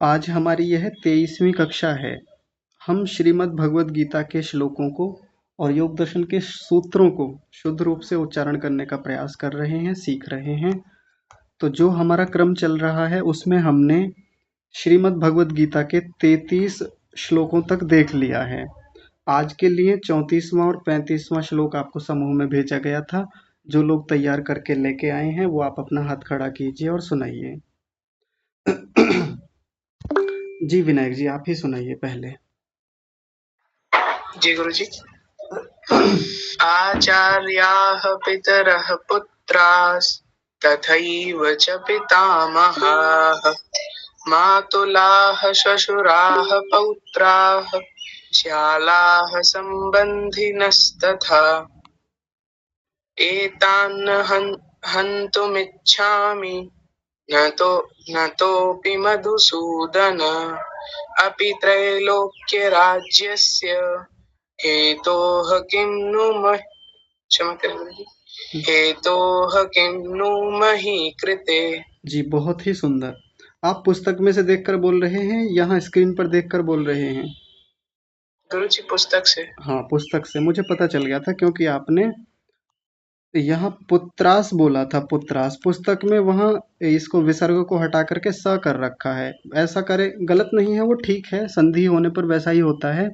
आज हमारी यह 23वीं कक्षा है। हम श्रीमद् भगवद गीता के श्लोकों को और योग दर्शन के सूत्रों को शुद्ध रूप से उच्चारण करने का प्रयास कर रहे हैं, सीख रहे हैं। तो जो हमारा क्रम चल रहा है उसमें हमने श्रीमद् भगवद गीता के 33 श्लोकों तक देख लिया है। आज के लिए 34वां और 35वां श्लोक आपको समूह में भेजा गया था। जो लोग तैयार करके लेके आए हैं वो आप अपना हाथ खड़ा कीजिए और सुनाइए। जी विनायक जी, आप ही सुनाइए पहले। जी गुरु जी। आचार्याः पितरः पुत्रास्तथैव च पितामहाः मातुलाः श्वशुराः पौत्राः श्यालाः सम्बन्धिनस्तथा एतान् हन्तुमिच्छामि न तोऽपि मधुसूदन अपि त्रैलोक्यराज्यस्य हेतोः किं नु मही कृते। जी बहुत ही सुंदर। आप पुस्तक में से देखकर बोल रहे हैं, यहाँ स्क्रीन पर देखकर बोल रहे हैं? गुरुजी पुस्तक से। हाँ, पुस्तक से मुझे पता चल गया था क्योंकि आपने यहाँ पुत्रास बोला था। पुत्रास पुस्तक में वहाँ इसको विसर्ग को हटा करके स कर रखा है। ऐसा करे गलत नहीं है, वो ठीक है, संधि होने पर वैसा ही होता है,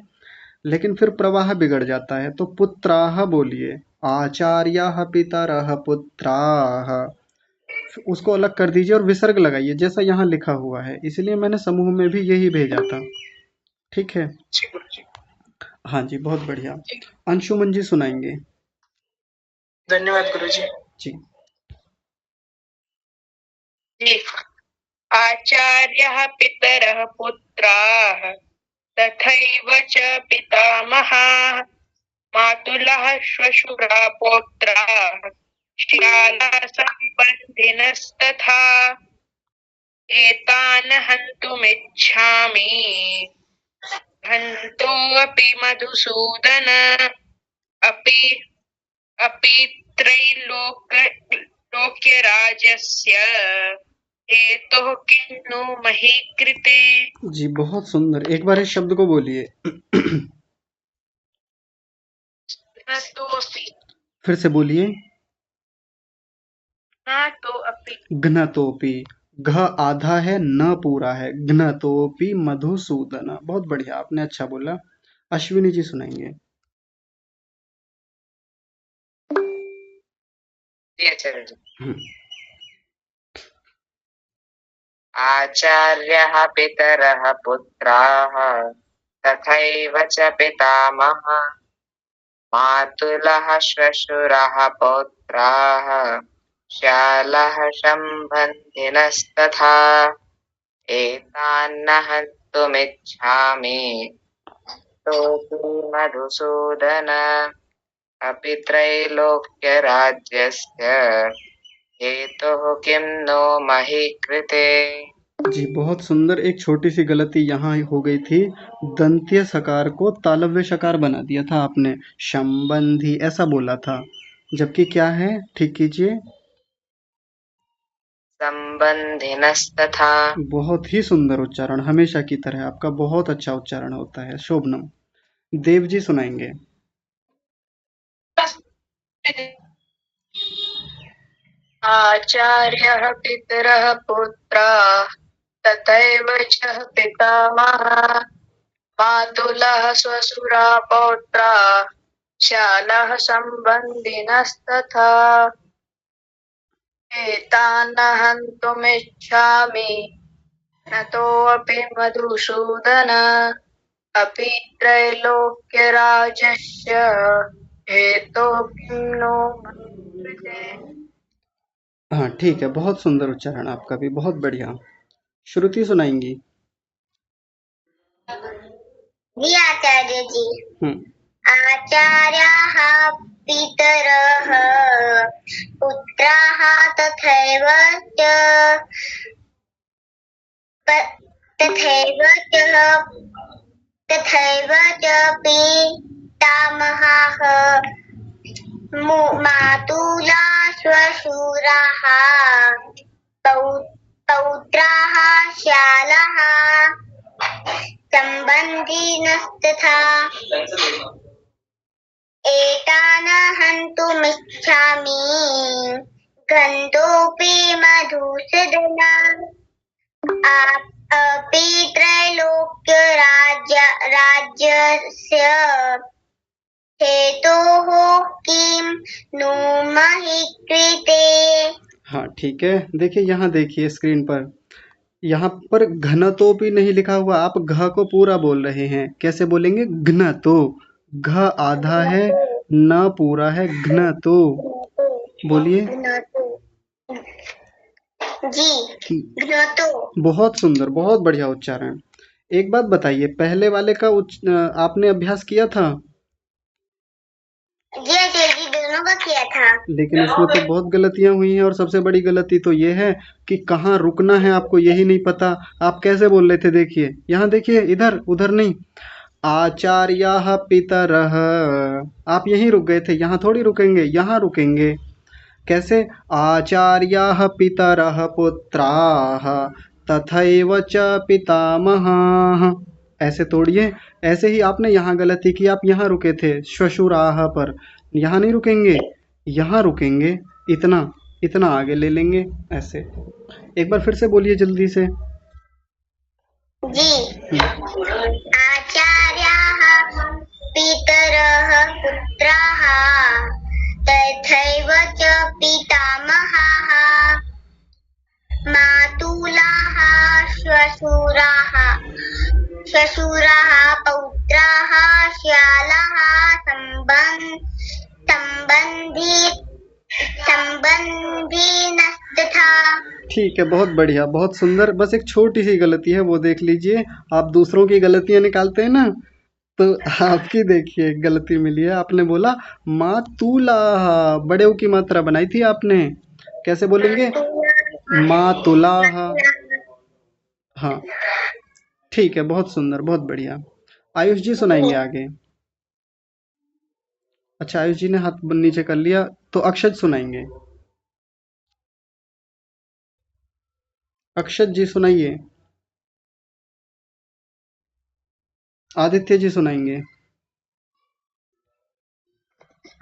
लेकिन फिर प्रवाह बिगड़ जाता है। तो पुत्राह बोलिए, आचार्याः पितरः पुत्राः, उसको अलग कर दीजिए और विसर्ग लगाइए जैसा यहाँ लिखा हुआ है। इसलिए मैंने समूह में भी यही भेजा था। ठीक है? जी गुरुजी। हाँ जी, बहुत बढ़िया। अंशुमन जी सुनाएंगे। धन्यवाद गुरुजी। जी। आचार्यः पितरः पुत्राः तथैव च पितामहाः मातुलः श्वशुरा पौत्राः श्यालाः सम्बन्धिनस्तथा एतान् हन्तुमिच्छामि हन्तोऽपि मधुसूदन अपि त्रैलोक्यराज्यस्य हेतुः किं नु मही कृते। जी बहुत सुंदर। एक बार इस शब्द को बोलिए। फिर से बोलिए। घ्नतोपि। घ आधा है, न पूरा है। घ्नतोपि मधुसूदन। बहुत बढ़िया, आपने अच्छा बोला। अश्विनी जी सुनाएंगे। आचार्यः पितरः पुत्राः तथैव च पितामहः मातुलः श्वशुरः पौत्राः श्यालः सम्बन्धिनस्तथा एतान् हन्तुमिच्छामि तोऽपि मधुसूदन अपि त्रैलोक्यराज्यस्य हेतुः किं नो मही कृते। जी बहुत सुंदर। एक छोटी सी गलती यहाँ हो गई थी। दंत्य सकार को तालव्य शकार बना दिया था आपने। संबंधी ऐसा बोला था, जबकि क्या है, ठीक कीजिए। संबंधिनस्तथा। बहुत ही सुंदर उच्चारण, हमेशा की तरह आपका बहुत अच्छा उच्चारण होता है। शोभनम। देव जी सुनाएंगे। आचार्यः पितरः पुत्राः तथैव च पितामहः मातुलः श्वशुरा पौत्राः श्यालः सम्बन्धिनस्तथा एतान् हन्तुमिच्छामि हतोऽपि मधुसूदन अपि त्रैलोक्यराज्यस्य हेतुः किं नो मही कृते। हाँ ठीक है, बहुत सुंदर उच्चारण आपका भी, बहुत बढ़िया। श्रुति सुनाएंगी। जी आचार्य जी। आचार्याः पितरः पुत्राः तथैव च पितामहाः मातुला श्वशुराः पौत्राः श्यालाः संबन्धिनस्तथा एतान् हन्तुमिच्छामि घ्नतोऽपि मधुसूदन अपि त्रैलोक्यराज्यस्य हेतोः किं नु महि कृते। हाँ ठीक है, देखिए यहाँ देखिए स्क्रीन पर, यहाँ पर घनतो भी नहीं लिखा हुआ, आप घ को पूरा बोल रहे हैं। कैसे बोलेंगे? घ्नतो, घ आधा है, न पूरा है, घ्नतो बोलिए। जी घ्नतो। बहुत सुंदर, बहुत बढ़िया उच्चारण। एक बात बताइए, पहले वाले का आपने अभ्यास किया था? जी जी दोनों का किया था। लेकिन उसमें तो बहुत गलतियां हुई हैं, और सबसे बड़ी गलती तो ये है कि कहाँ रुकना है आपको यही नहीं पता। आप कैसे बोल रहे थे? देखिए यहाँ देखिए, इधर उधर नहीं। आचार्याः पितरः, आप यहीं रुक गए थे, यहाँ थोड़ी रुकेंगे, यहाँ रुकेंगे। कैसे? आचार्याः पितरः पुत्राः तथैव च पितामहाः, ऐसे तोड़िए। ऐसे ही आपने यहाँ गलती की, आप यहाँ रुके थे श्वशुराः पर, यहाँ नहीं रुकेंगे, यहाँ रुकेंगे। इतना इतना आगे ले लेंगे ऐसे। एक बार फिर से बोलिए जल्दी से। जी आचार्याः पितरः पुत्राः तथैव च पितामहाः मातुलाः श्वशुराः पौत्राः श्यालाः संबंधिनस्तथा। ठीक है, बहुत बढ़िया, बहुत सुंदर। बस एक छोटी सी गलती है, वो देख लीजिए। आप दूसरों की गलतियां निकालते हैं ना, तो आपकी देखिए गलती मिली है। आपने बोला मातुला, बड़े की मात्रा बनाई थी आपने। कैसे बोलेंगे? मातुला। हाँ ठीक है, बहुत सुंदर, बहुत बढ़िया। आयुष जी सुनाएंगे आगे। अच्छा, आयुष जी ने हाथ नीचे कर लिया, तो अक्षत सुनाएंगे। अक्षत जी सुनाइए। आदित्य जी सुनाएंगे।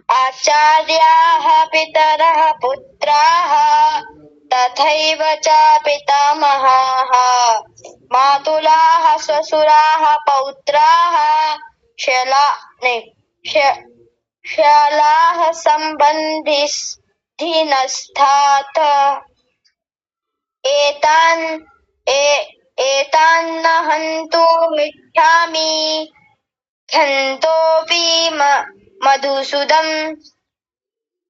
आचार्याः पितरः पुत्राः तथैव च पितामहाः मातुलाः श्वशुराः पौत्राः श्यालाः संबन्धिनस्थात् एतान् हन्तुमिच्छामि घ्नतोऽपि मधुसूदन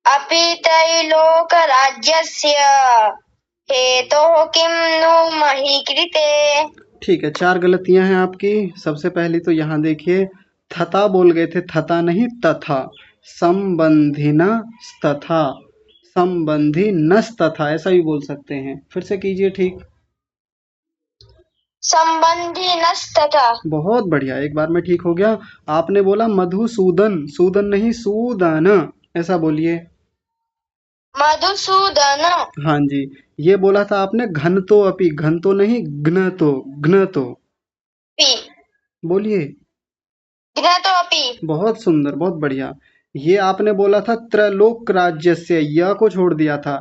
अपि त्रैलोक्यराज्यस्य हेतोः किं नु महि कृते। ठीक है, 4 गलतियां हैं आपकी। सबसे पहली तो यहाँ देखिए, थता बोल गए थे, थता नहीं तथा। संबंधिनस्तथा, संबंधिनस्तथा ऐसा भी बोल सकते हैं। फिर से कीजिए। ठीक, संबंधिनस्तथा। बहुत बढ़िया, एक बार में ठीक हो गया। आपने बोला मधुसूदन, सूदन नहीं सूदन, ऐसा बोलिए। मधुसूदन। हाँ जी। ये बोला था आपने घनतो अपि, घनतो नहीं घ्नतो, घ्नतो पी बोलिए। घ्नतोऽपि। बहुत सुंदर, बहुत बढ़िया। ये आपने बोला था त्रैलोक राज्य से, य को छोड़ दिया था।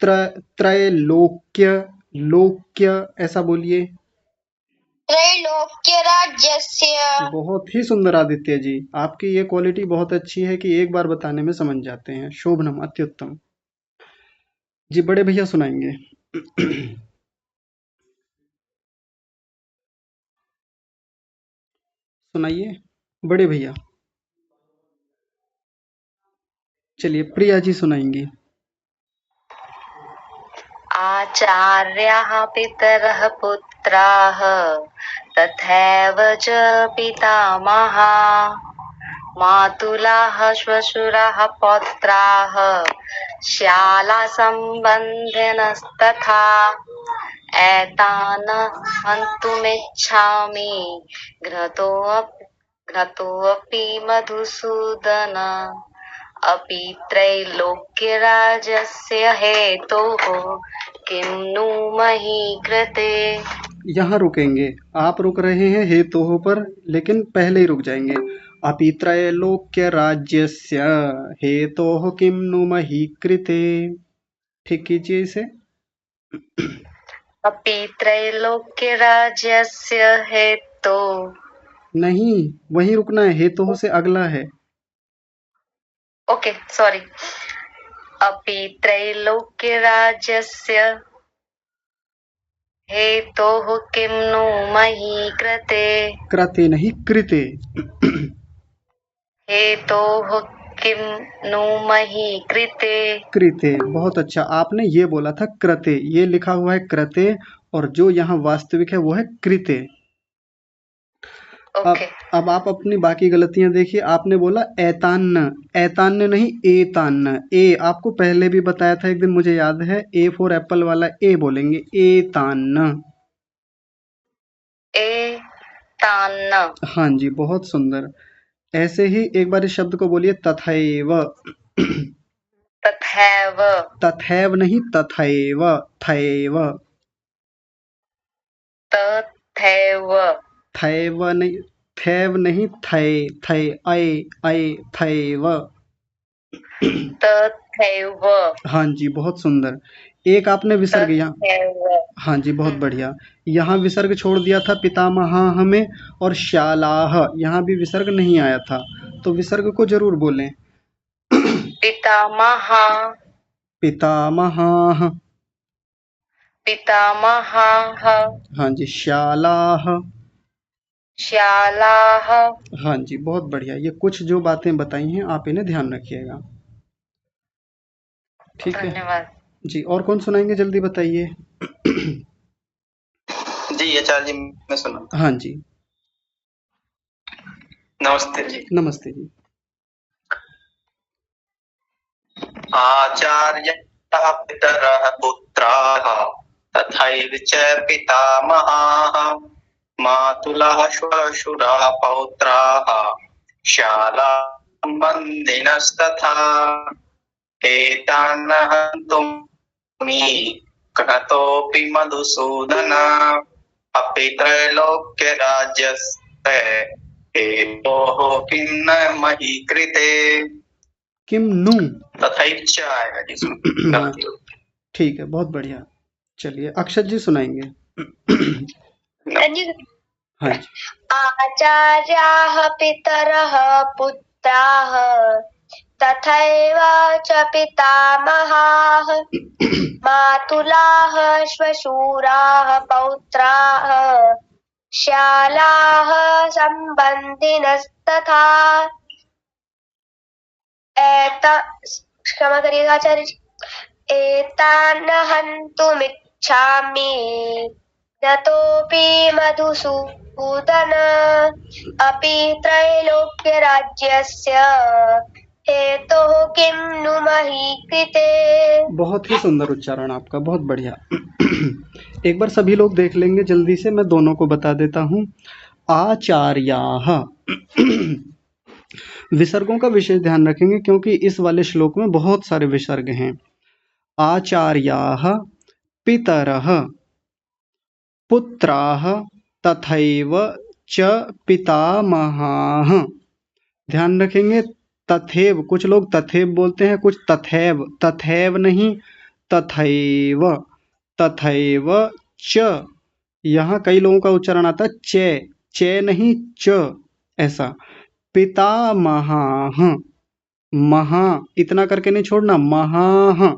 त्रैलोक्य, लोक्य ऐसा बोलिए। त्रैलोक्यराज्यस्य। बहुत ही सुंदर आदित्य जी, आपकी ये क्वालिटी बहुत अच्छी है कि एक बार बताने में समझ जाते हैं। शोभनम, अत्युत्तम जी। बड़े भैया सुनाएंगे। सुनाइए बड़े भैया। चलिए प्रिया जी सुनाएंगी। आचार्याः पितरः पुत्राः तथैव च पितामहाः मातुलाः श्वशुराः पौत्राः श्याला सम्बन्धिनस्तथा एतान् हन्तुमिच्छामि घ्नतोऽपि मधुसूदन अपि त्रैलोक्यराज्यस्य हेतोः किं नु महि कृते। यहाँ रुकेंगे। आप रुक रहे हैं हेतोः पर, लेकिन पहले ही रुक जाएंगे। अपि त्रैलोक्य राज्यस्य हेतोः किं नु मही कृते। ठीक कीजिए इसे। अपि त्रैलोक्यराज्यस्य हेतो। नहीं, वहीं रुकना है, हेतोः से अगला है। Okay sorry. अपि त्रैलोक्यराज्यस्य हेतोः किं नु मही कृते। कृते नहीं, कृते। हेतोः किं नु मही कृते। कृते, बहुत अच्छा। आपने ये बोला था कृते, ये लिखा हुआ है कृते, और जो यहाँ वास्तविक है वो है कृते। ओके अब आप अपनी बाकी गलतियां देखिए। आपने बोला ऐतान्न, ऐतान्न नहीं एतान्न। ए आपको पहले भी बताया था एक दिन, मुझे याद है। ए फॉर एप्पल वाला ए बोलेंगे, एतान्न। ए तान्न। हाँ जी, बहुत सुंदर। ऐसे ही एक बार इस शब्द को बोलिए, तथैव। तथैव। तथैव नहीं, तथैव, थैव। तथैव। थैव नहीं, थैव नहीं, थै, थै, ऐ, थैव। तथैव। हाँ जी, बहुत सुंदर। एक आपने विसर्ग यहाँ, तथैव। हाँ जी, बहुत बढ़िया। यहाँ विसर्ग छोड़ दिया था पितामहाः में, और श्यालाः यहाँ भी विसर्ग नहीं आया था, तो विसर्ग को जरूर बोलें। पितामहः। पितामहाः। पितामहः। हाँ जी, श्यालाः। श्यालाः। हाँ जी, बहुत बढ़िया। ये कुछ जो बातें बताई हैं आप इन्हें ध्यान रखिएगा। ठीक है धन्यवाद जी। और कौन सुनाएंगे, जल्दी बताइए। जी आचार्य जी, मैं सुना। हाँ जी, नमस्ते जी। नमस्ते जी। आचार्यः पितरः पुत्राः तथैव च पितामहाः मातुलः श्वशुराः पौत्राः शाला सम्बन्धिनस्तथा एतान् हन्तुमि क्रतोऽपि मधुसूदन अपि त्रैलोक्यराज्यस्य हेतोः किं न मही कृते। किम नु। तथैव च आएगा जिसमें गलती होगी। ठीक है, बहुत बढ़िया। चलिए अक्षत जी सुनाएंगे। हाँ जी। आचार्याः पितरः पुत्राः तथैव च पितामहाः मातुलाः श्वशुराः पौत्राः श्यालाः सम्बन्धिनस्तथा क्षमा करिएगा आचार्य जी। एतान् हन्तुमिच्छामि यतोऽपि मधुसूदन अपि त्रैलोक्यराज्यस्य हेतोः किं नु मही कृते। बहुत ही सुंदर उच्चारण आपका, बहुत बढ़िया। एक बार सभी लोग देख लेंगे जल्दी से, मैं दोनों को बता देता हूँ। आचार्याः, विसर्गों का विशेष ध्यान रखेंगे क्योंकि इस वाले श्लोक में बहुत सारे विसर्ग हैं। आचार्याः पितरः पुत्राः तथैव च पितामहाः। ध्यान रखेंगे, तथैव, कुछ लोग तथैव बोलते हैं, कुछ तथैव, तथैव नहीं, तथैव, तथैव च। यहाँ कई लोगों का उच्चारण आता है चे, चे नहीं च, ऐसा। पितामहाः, महा इतना करके नहीं छोड़ना, महा।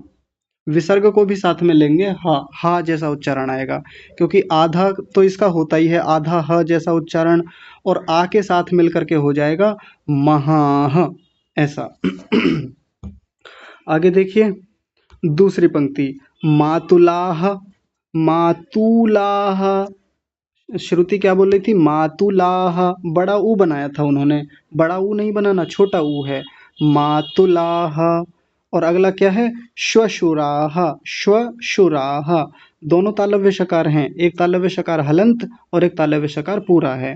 विसर्ग को भी साथ में लेंगे, हा जैसा उच्चारण आएगा, क्योंकि आधा तो इसका होता ही है, आधा ह जैसा उच्चारण, और आ के साथ मिल करके हो जाएगा महाह, ऐसा। आगे देखिए दूसरी पंक्ति, मातुलाह, मातुलाह। श्रुति क्या बोल रही थी, मातुलाह, बड़ा ऊ बनाया था उन्होंने, बड़ा ऊ नहीं बनाना, छोटा ऊ है, मातुलाह। और अगला क्या है, श्वशुराह, श्वशुराह। दोनों तालव्य शकार हैं, एक तालव्य शकार हलंत और एक तालव्य शकार पूरा है।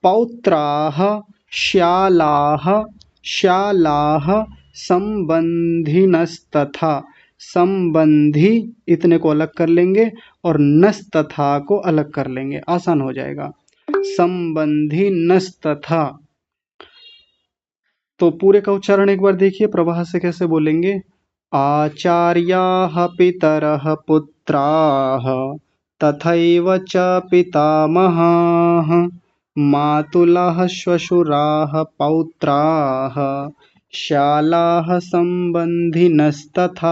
पौत्राह, श्यालाह, श्यालाह संबंधिनस्तथा। संबंधी इतने को अलग कर लेंगे और नस तथा को अलग कर लेंगे, आसान हो जाएगा। संबंधी नस तथा। तो पूरे का उच्चारण एक बार देखिए प्रवाह से कैसे बोलेंगे। आचार्याः पितरः पुत्राः तथैव च पितामहाः मातुलः श्वशुराः पौत्राः शालाः संबंधिनस्तथा।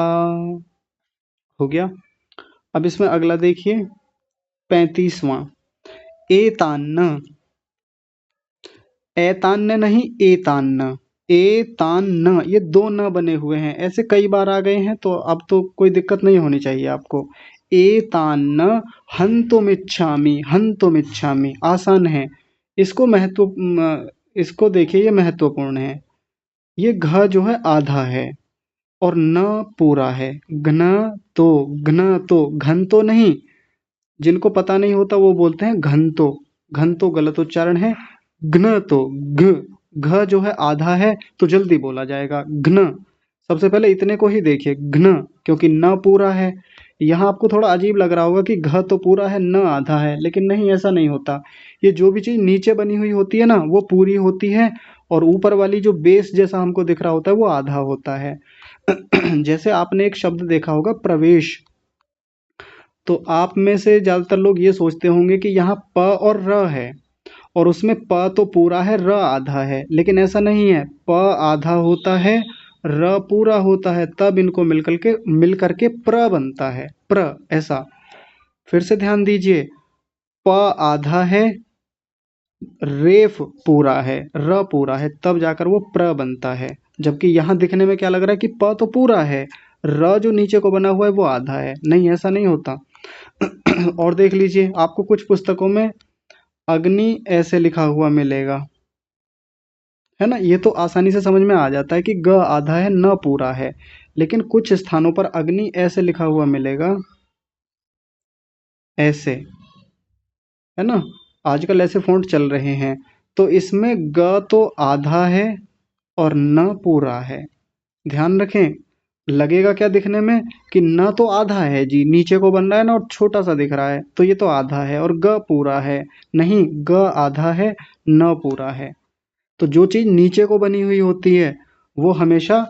हो गया। अब इसमें अगला देखिए 35वां। एतान्न, एतान्न नहीं एतान्न, एतान्न, ये दो न बने हुए हैं, ऐसे कई बार आ गए हैं, तो अब तो कोई दिक्कत नहीं होनी चाहिए आपको। एतान्न हन्तुमिच्छामि, हन्तुमिच्छामि आसान है। इसको इसको देखिए, ये महत्वपूर्ण है। ये घ जो है आधा है और न पूरा है। घन तो घन तो नहीं, जिनको पता नहीं होता वो बोलते हैं घन तो, घन तो गलत उच्चारण है। घ्न तो घ जो है आधा है तो जल्दी बोला जाएगा घ्न। सबसे पहले इतने को ही देखिए घ्न, क्योंकि न पूरा है। यहाँ आपको थोड़ा अजीब लग रहा होगा कि घ तो पूरा है न आधा है, लेकिन नहीं, ऐसा नहीं होता। ये जो भी चीज नीचे बनी हुई होती है ना वो पूरी होती है, और ऊपर वाली जो बेस जैसा हमको दिख रहा होता है वो आधा होता है। जैसे आपने एक शब्द देखा होगा प्रवेश, तो आप में से ज्यादातर लोग ये सोचते होंगे कि यहाँ प और र है, और उसमें प तो पूरा है र आधा है, लेकिन ऐसा नहीं है। प आधा होता है, र पूरा होता है, तब इनको मिल करके प्र बनता है, प्र। ऐसा फिर से ध्यान दीजिए, प आधा है, रेफ पूरा है, र पूरा है, तब जाकर वो प्र बनता है। जबकि यहाँ दिखने में क्या लग रहा है कि प तो पूरा है, र जो नीचे को बना हुआ है वो आधा है। नहीं, ऐसा नहीं होता। और देख लीजिए, आपको कुछ पुस्तकों में अग्नि ऐसे लिखा हुआ मिलेगा, है ना। ये तो आसानी से समझ में आ जाता है कि ग आधा है न पूरा है, लेकिन कुछ स्थानों पर अग्नि ऐसे लिखा हुआ मिलेगा, ऐसे, है ना। आजकल ऐसे फ़ॉन्ट चल रहे हैं, तो इसमें ग तो आधा है और न पूरा है। ध्यान रखें, लगेगा क्या दिखने में कि न तो आधा है जी, नीचे को बन रहा है ना और छोटा सा दिख रहा है, तो ये तो आधा है, और ग पूरा है। नहीं, ग आधा है, न पूरा है। तो जो चीज नीचे को बनी हुई होती है वो हमेशा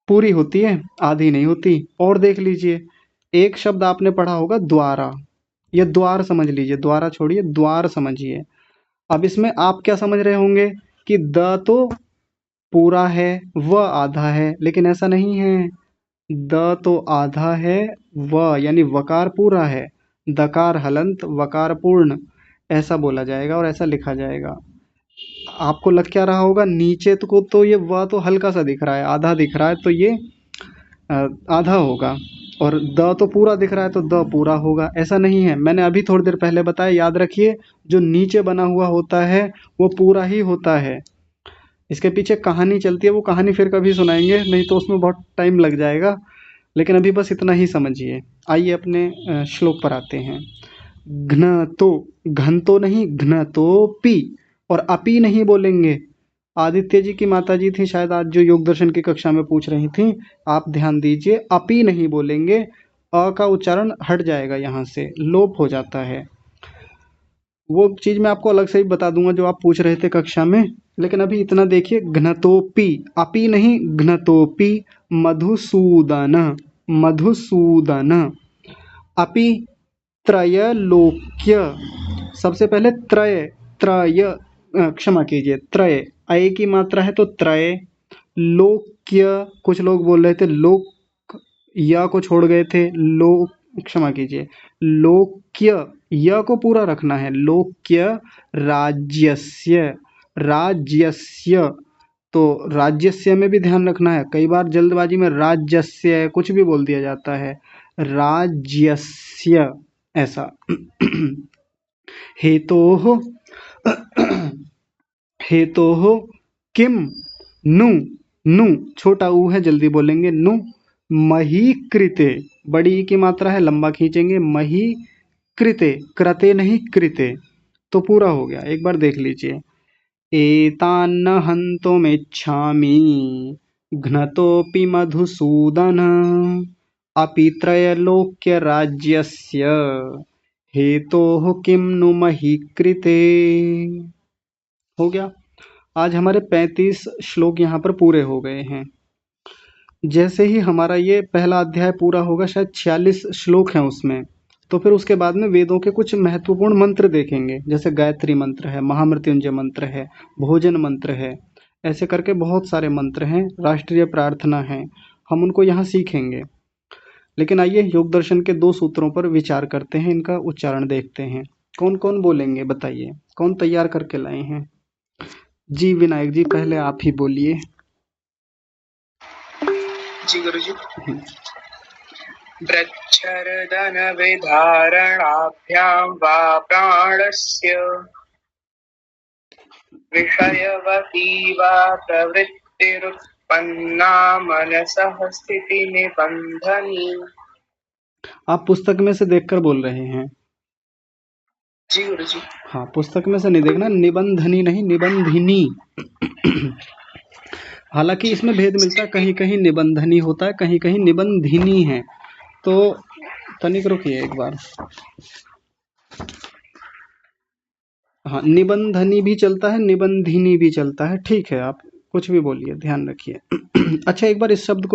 पूरी होती है, आधी नहीं होती। और देख लीजिए, एक शब्द आपने पढ़ा होगा द्वारा, ये द्वार समझ लीजिए, द्वारा छोड़िए, द्वार समझिए। अब इसमें आप क्या समझ रहे होंगे कि द तो पूरा है, व आधा है, लेकिन ऐसा नहीं है। द तो आधा है, व यानी वकार पूरा है, दकार हलंत वकार पूर्ण, ऐसा बोला जाएगा और ऐसा लिखा जाएगा। आपको लग क्या रहा होगा, नीचे को तो ये व तो हल्का सा दिख रहा है, आधा दिख रहा है, तो ये आधा होगा, और द तो पूरा दिख रहा है तो द पूरा होगा। ऐसा नहीं है, मैंने अभी थोड़ी देर पहले बताया, याद रखिए। जो नीचे बना हुआ होता है वो पूरा ही होता है। इसके पीछे कहानी चलती है, वो कहानी फिर कभी सुनाएंगे, नहीं तो उसमें बहुत टाइम लग जाएगा, लेकिन अभी बस इतना ही समझिए। आइए अपने श्लोक पर आते हैं। घ्न तो, घन तो नहीं, घ्न तो पी, और अपी नहीं बोलेंगे। आदित्य जी की माता जी थी शायद, आज जो योग दर्शन की कक्षा में पूछ रही थी, आप ध्यान दीजिए, अपी नहीं बोलेंगे। अ का उच्चारण हट जाएगा, यहाँ से लोप हो जाता है। वो चीज मैं आपको अलग से ही बता दूंगा जो आप पूछ रहे थे कक्षा में, लेकिन अभी इतना देखिए। घ्नतोपी, अपी नहीं, घ्नतोपी। मधुसूदन, मधुसूदन। अपि त्रयलोक्य, सबसे पहले त्रय, क्षमा कीजिए, त्रय, अय की मात्रा है तो त्रय। लोक्य, कुछ लोग बोल रहे थे लोक, या को छोड़ गए थे, क्षमा कीजिए, लोक्य, य को पूरा रखना है, लोक्य राज्यस्य, राज्यस्य, तो राज्यस्य में भी ध्यान रखना है, कई बार जल्दबाजी में राज्यस्य कुछ भी बोल दिया जाता है, राज्यस्य, ऐसा। हेतोः, हेतोः किम नु, नु छोटा ऊ है, जल्दी बोलेंगे नु। मही कृते, बड़ी ई की मात्रा है, लंबा खींचेंगे, मही कृते, कृते नहीं कृते, तो पूरा हो गया। एक बार देख लीजिए। एतान्न हन्तुमिच्छामि घ्नतोऽपि मधुसूदन अपि त्रैलोक्यराज्यस्य हेतोः किं नु मही कृते। हो गया। आज हमारे 35 श्लोक यहाँ पर पूरे हो गए हैं। जैसे ही हमारा ये पहला अध्याय पूरा होगा, शायद 46 श्लोक हैं उसमें, तो फिर उसके बाद में वेदों के कुछ महत्वपूर्ण मंत्र देखेंगे, जैसे गायत्री मंत्र है, महामृत्युंजय मंत्र है, भोजन मंत्र है, ऐसे करके बहुत सारे मंत्र हैं, राष्ट्रीय प्रार्थना है, हम उनको यहाँ सीखेंगे। लेकिन आइए योग दर्शन के 2 सूत्रों पर विचार करते हैं, इनका उच्चारण देखते हैं। कौन कौन बोलेंगे बताइए, कौन तैयार करके लाए हैं? जी विनायक जी, पहले आप ही बोलिए। जी गुरुजी। प्रच्छर्दन विधारणाभ्यां वा प्राणस्य विषयवती वा प्रवृत्तिरुत्पन्ना मनसः स्थिति निबंधनी। आप पुस्तक में से देखकर बोल रहे हैं? जी गुरुजी। हाँ, पुस्तक में से नहीं देखना, निबंधनी नहीं, निबंधिनी। हालांकि इसमें भेद मिलता है, कहीं कहीं निबंधनी होता है, कहीं कहीं निबंधिनी है। तो तनिक रुकिए एक बार। हाँ, निबंधनी भी चलता है, निबंधिनी भी चलता है, ठीक है, आप कुछ भी बोलिए, ध्यान रखिए। अच्छा, एक बार इस शब्द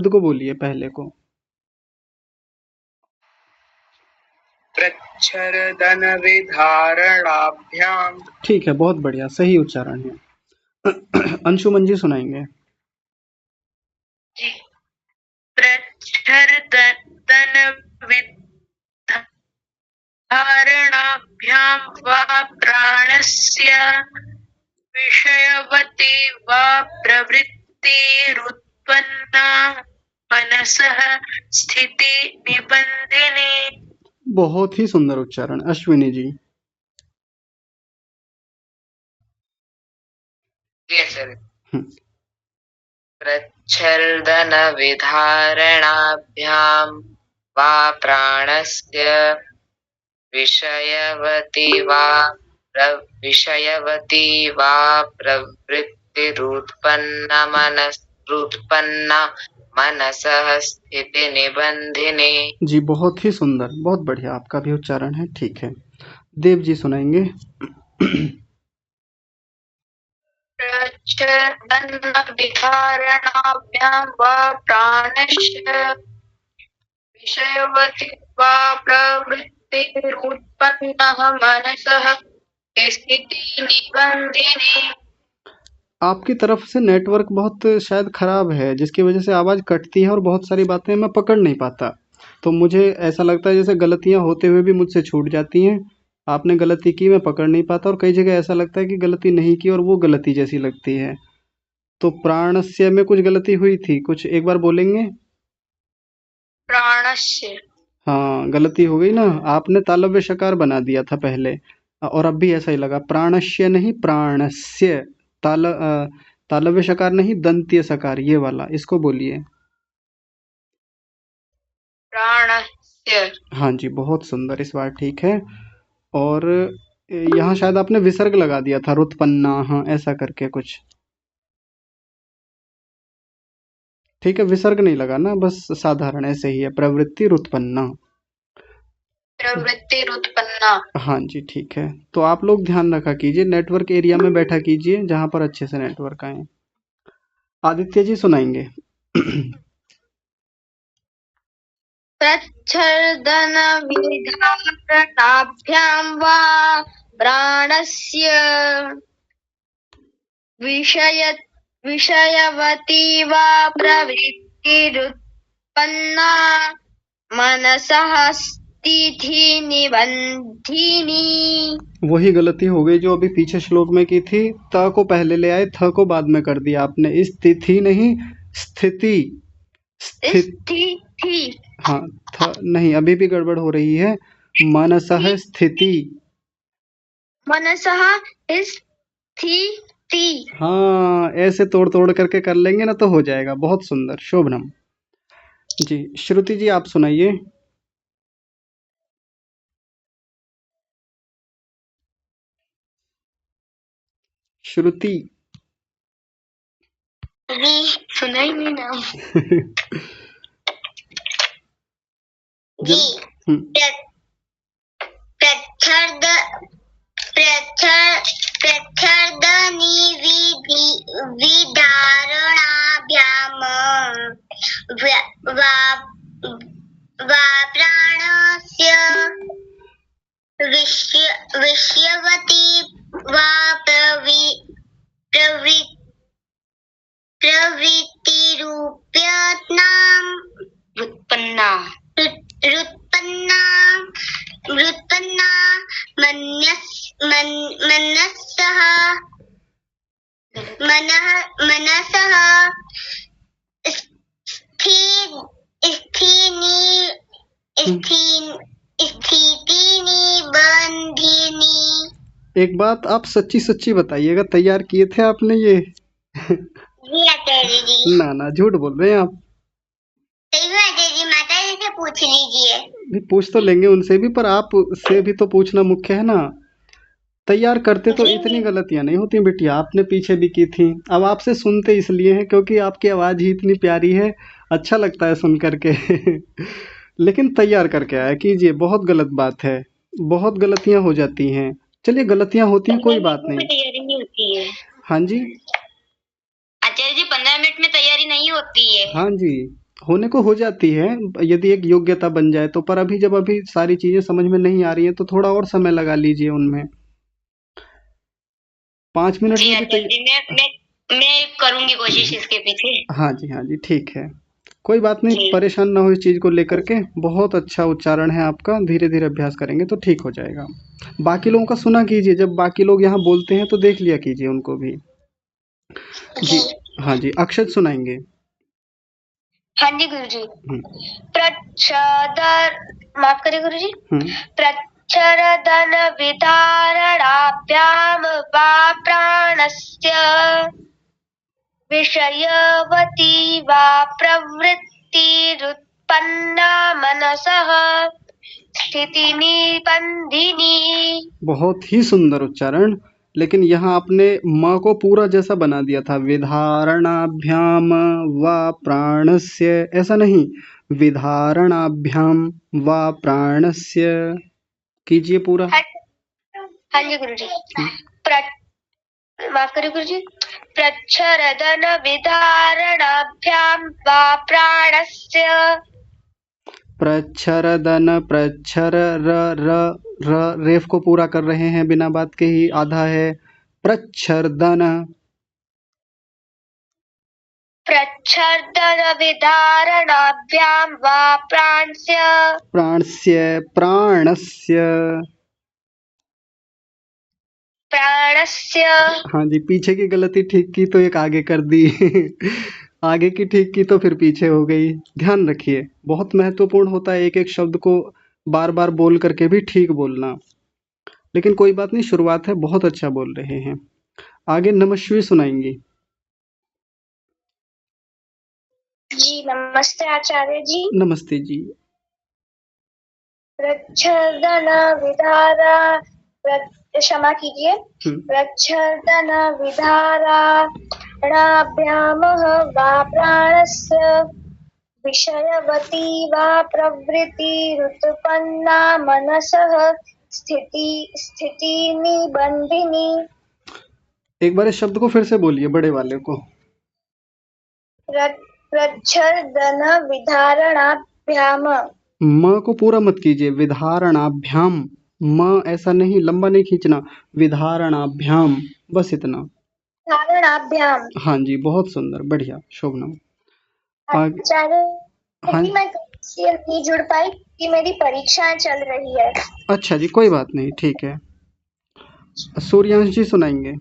को बोलिए पहले को। प्रच्छर्दन विधारणाभ्याम। ठीक है, बहुत बढ़िया, सही उच्चारण है। अंशुमन जी सुनाएंगे। प्रच्छर्दन विधारणाभ्यां वा प्राणस्य विषयवती वा प्रवृत्तिरुत्पन्ना मनसः स्थिति निबंधिनी। बहुत ही सुंदर उच्चारण। अश्विनी जी। प्रच्छर्दन विधारणाभ्यां वा प्राणस्य विषयवती वा प्रवृत्तिरुत्पन्ना मनसः स्थिति निबंधिनी। जी बहुत ही सुंदर, बहुत बढ़िया, आपका भी उच्चारण है, ठीक है। देव जी सुनाएंगे। प्रच्छर्दन विधारणाभ्यां वा प्राणस्य विषयवती वा प्रवृत्तिरुत्पन्नः मनसः स्थिति निबंधिनी। आपकी तरफ से नेटवर्क बहुत शायद खराब है, जिसकी वजह से आवाज़ कटती है और बहुत सारी बातें मैं पकड़ नहीं पाता। तो मुझे ऐसा लगता है जैसे गलतियां होते हुए भी मुझसे छूट जाती हैं। आपने गलती की, मैं पकड़ नहीं पाता, और कई जगह ऐसा लगता है कि गलती नहीं की और वो गलती जैसी लगती है। तो प्राणस्य में कुछ गलती हुई थी, कुछ एक बार बोलेंगे? प्राणस्य। हाँ, गलती हो गई ना, आपने तालव्य शकार बना दिया था पहले, और अब भी ऐसा ही लगा। प्राणस्य नहीं, प्राणस्य। तालव्य शकार नहीं, दंत्य सकार, ये वाला, इसको बोलिए। प्राणस्य। हाँ जी, बहुत सुंदर, इस बार ठीक है। और यहाँ शायद आपने विसर्ग लगा दिया था, रुत्पन्ना, हाँ ऐसा करके कुछ। ठीक है, विसर्ग नहीं लगाना, बस साधारण ऐसे ही है, प्रवृत्ति रुत्पन्ना। प्रवृत्तिरुत्पन्ना। हाँ जी, ठीक है। तो आप लोग ध्यान रखा कीजिए, नेटवर्क एरिया में बैठा कीजिए जहाँ पर अच्छे से नेटवर्क आए। आदित्य जी सुनाएंगे। प्रच्छर्दन विधारणाभ्यां वा प्राणस्य विषयवती वा प्रवृत्तिरुत्पन्ना मनसः स्थिति निबंधिनी। वही गलती हो गई जो अभी पीछे श्लोक में की थी, त को पहले ले आए, थ को बाद में कर दिया आपने। स्थिति नहीं, स्थिति। स्थिति। हाँ, थ नहीं, अभी भी गड़बड़ हो रही है। मनसः स्थिति। मनसः स्थिति। हाँ, ऐसे तोड़ तोड़ करके कर लेंगे ना तो हो जाएगा, बहुत सुंदर, शोभनम। जी श्रुति जी, आप सुनाइए। श्रुति। भी सुना ही नहीं नाम। जी हम्म, प्रच्छद प्रच्छदनि विदारणाभ्याम वा प्राणस्य विष्यवति वा प्रवृत्तिरूप्यताम् व्युत्पन्ना व्युत्पन्ना मनसः स्थितिनि बंधिनी। एक बात आप सच्ची सच्ची बताइएगा, तैयार किए थे आपने ये? जी आचार्य जी। ना झूठ बोल रहे हैं आप। सही में आचार्य जी, माता जी से पूछ लीजिए। नहीं, पूछ तो लेंगे उनसे भी, पर आप से भी तो पूछना मुख्य है ना। तैयार करते तो इतनी गलतियां नहीं होती बिटिया, आपने पीछे भी की थी। अब आपसे सुनते इसलिए हैं क्योंकि आपकी आवाज ही इतनी प्यारी है, अच्छा लगता है सुन करके। लेकिन तैयार करके आया कीजिए, बहुत गलत बात है, बहुत गलतियां हो जाती हैं। चलिए गलतियां होती हैं, कोई बात नहीं। तैयारी नहीं होती है हाँ जी, आचार्य जी, 15 मिनट में तैयारी नहीं होती है। हाँ जी, होने को हो जाती है यदि एक योग्यता बन जाए तो। पर अभी सारी चीजें समझ में नहीं आ रही हैं तो थोड़ा और समय लगा लीजिए उनमें। 5 मिनट जी में भी आचार्य जी, मैं करूंगी कोशिश इसके पीछे। हाँ जी ठीक है, कोई बात नहीं, जी। परेशान ना हो इस चीज को लेकर के। बहुत अच्छा उच्चारण है आपका, धीरे धीरे अभ्यास करेंगे तो ठीक हो जाएगा। बाकी लोगों का सुना कीजिए, जब बाकी लोग यहाँ बोलते हैं तो देख लिया कीजिए उनको भी। जी हाँ जी, अक्षत सुनाएंगे। हाँ जी गुरु जी। हम्म, माफ करिए गुरु जी। हम्म, प्रच्छरदन विधारणाभ्याम वा प्राणस्य विषयवती वा प्रवृत्तिरुत्पन्ना मनसः स्थितिनिबंधिनी। बहुत ही सुंदर उच्चारण, लेकिन यहाँ आपने म को पूरा जैसा बना दिया था, विधारणाभ्याम व प्राणस्य, ऐसा नहीं, विधारणाभ्याम व प्राणस्य कीजिए पूरा। हाँ जी गुरु जी। माफ करिए गुरु जी। प्रच्छरदन विधारणाभ्याम वा प्राणस्य प्रच्छरदन, प्रच्छर र रेफ को पूरा कर रहे हैं बिना बात के ही, आधा है। प्रच्छरदन, प्रच्छरदन विधारणाभ्याम वा प्राणस्य प्राणस्य, प्राणस्य। प्राणस्य। हाँ जी, पीछे की गलती ठीक की तो एक आगे कर दी। आगे की ठीक की तो फिर पीछे हो गई। ध्यान रखिए, बहुत महत्वपूर्ण होता है एक एक शब्द को बार बार बोल करके भी ठीक बोलना। लेकिन कोई बात नहीं, शुरुआत है, बहुत अच्छा बोल रहे हैं। आगे नमस्वी सुनाएंगी। जी नमस्ते आचार्य जी। नमस्ते जी। प्रच्छदन विधारा क्षमा कीजिए। प्रच्छदन विधारणाभ्यामः वा प्राणस्य विषयवती वा प्रवृत्तिरुत्पन्ना मनसः स्थितिनिबंधिनी। एक बार इस शब्द को फिर से बोलिए, बड़े वाले को। प्रच्छदन विधारणाभ्याम। म को पूरा मत कीजिए, विधारणाभ्याम। म ऐसा नहीं, लंबा नहीं खींचना, विधारणाभ्याम, बस इतना। विधारणाभ्याम। हाँ जी, बहुत सुंदर, बढ़िया, शोभनम। आगे। आचार्य हाँ जी, मैं इसलिए नहीं जुड़ पाई कि मेरी परीक्षाएं चल रही है। अच्छा जी, कोई बात नहीं, ठीक है। सूर्यांश जी सुनाएंगे।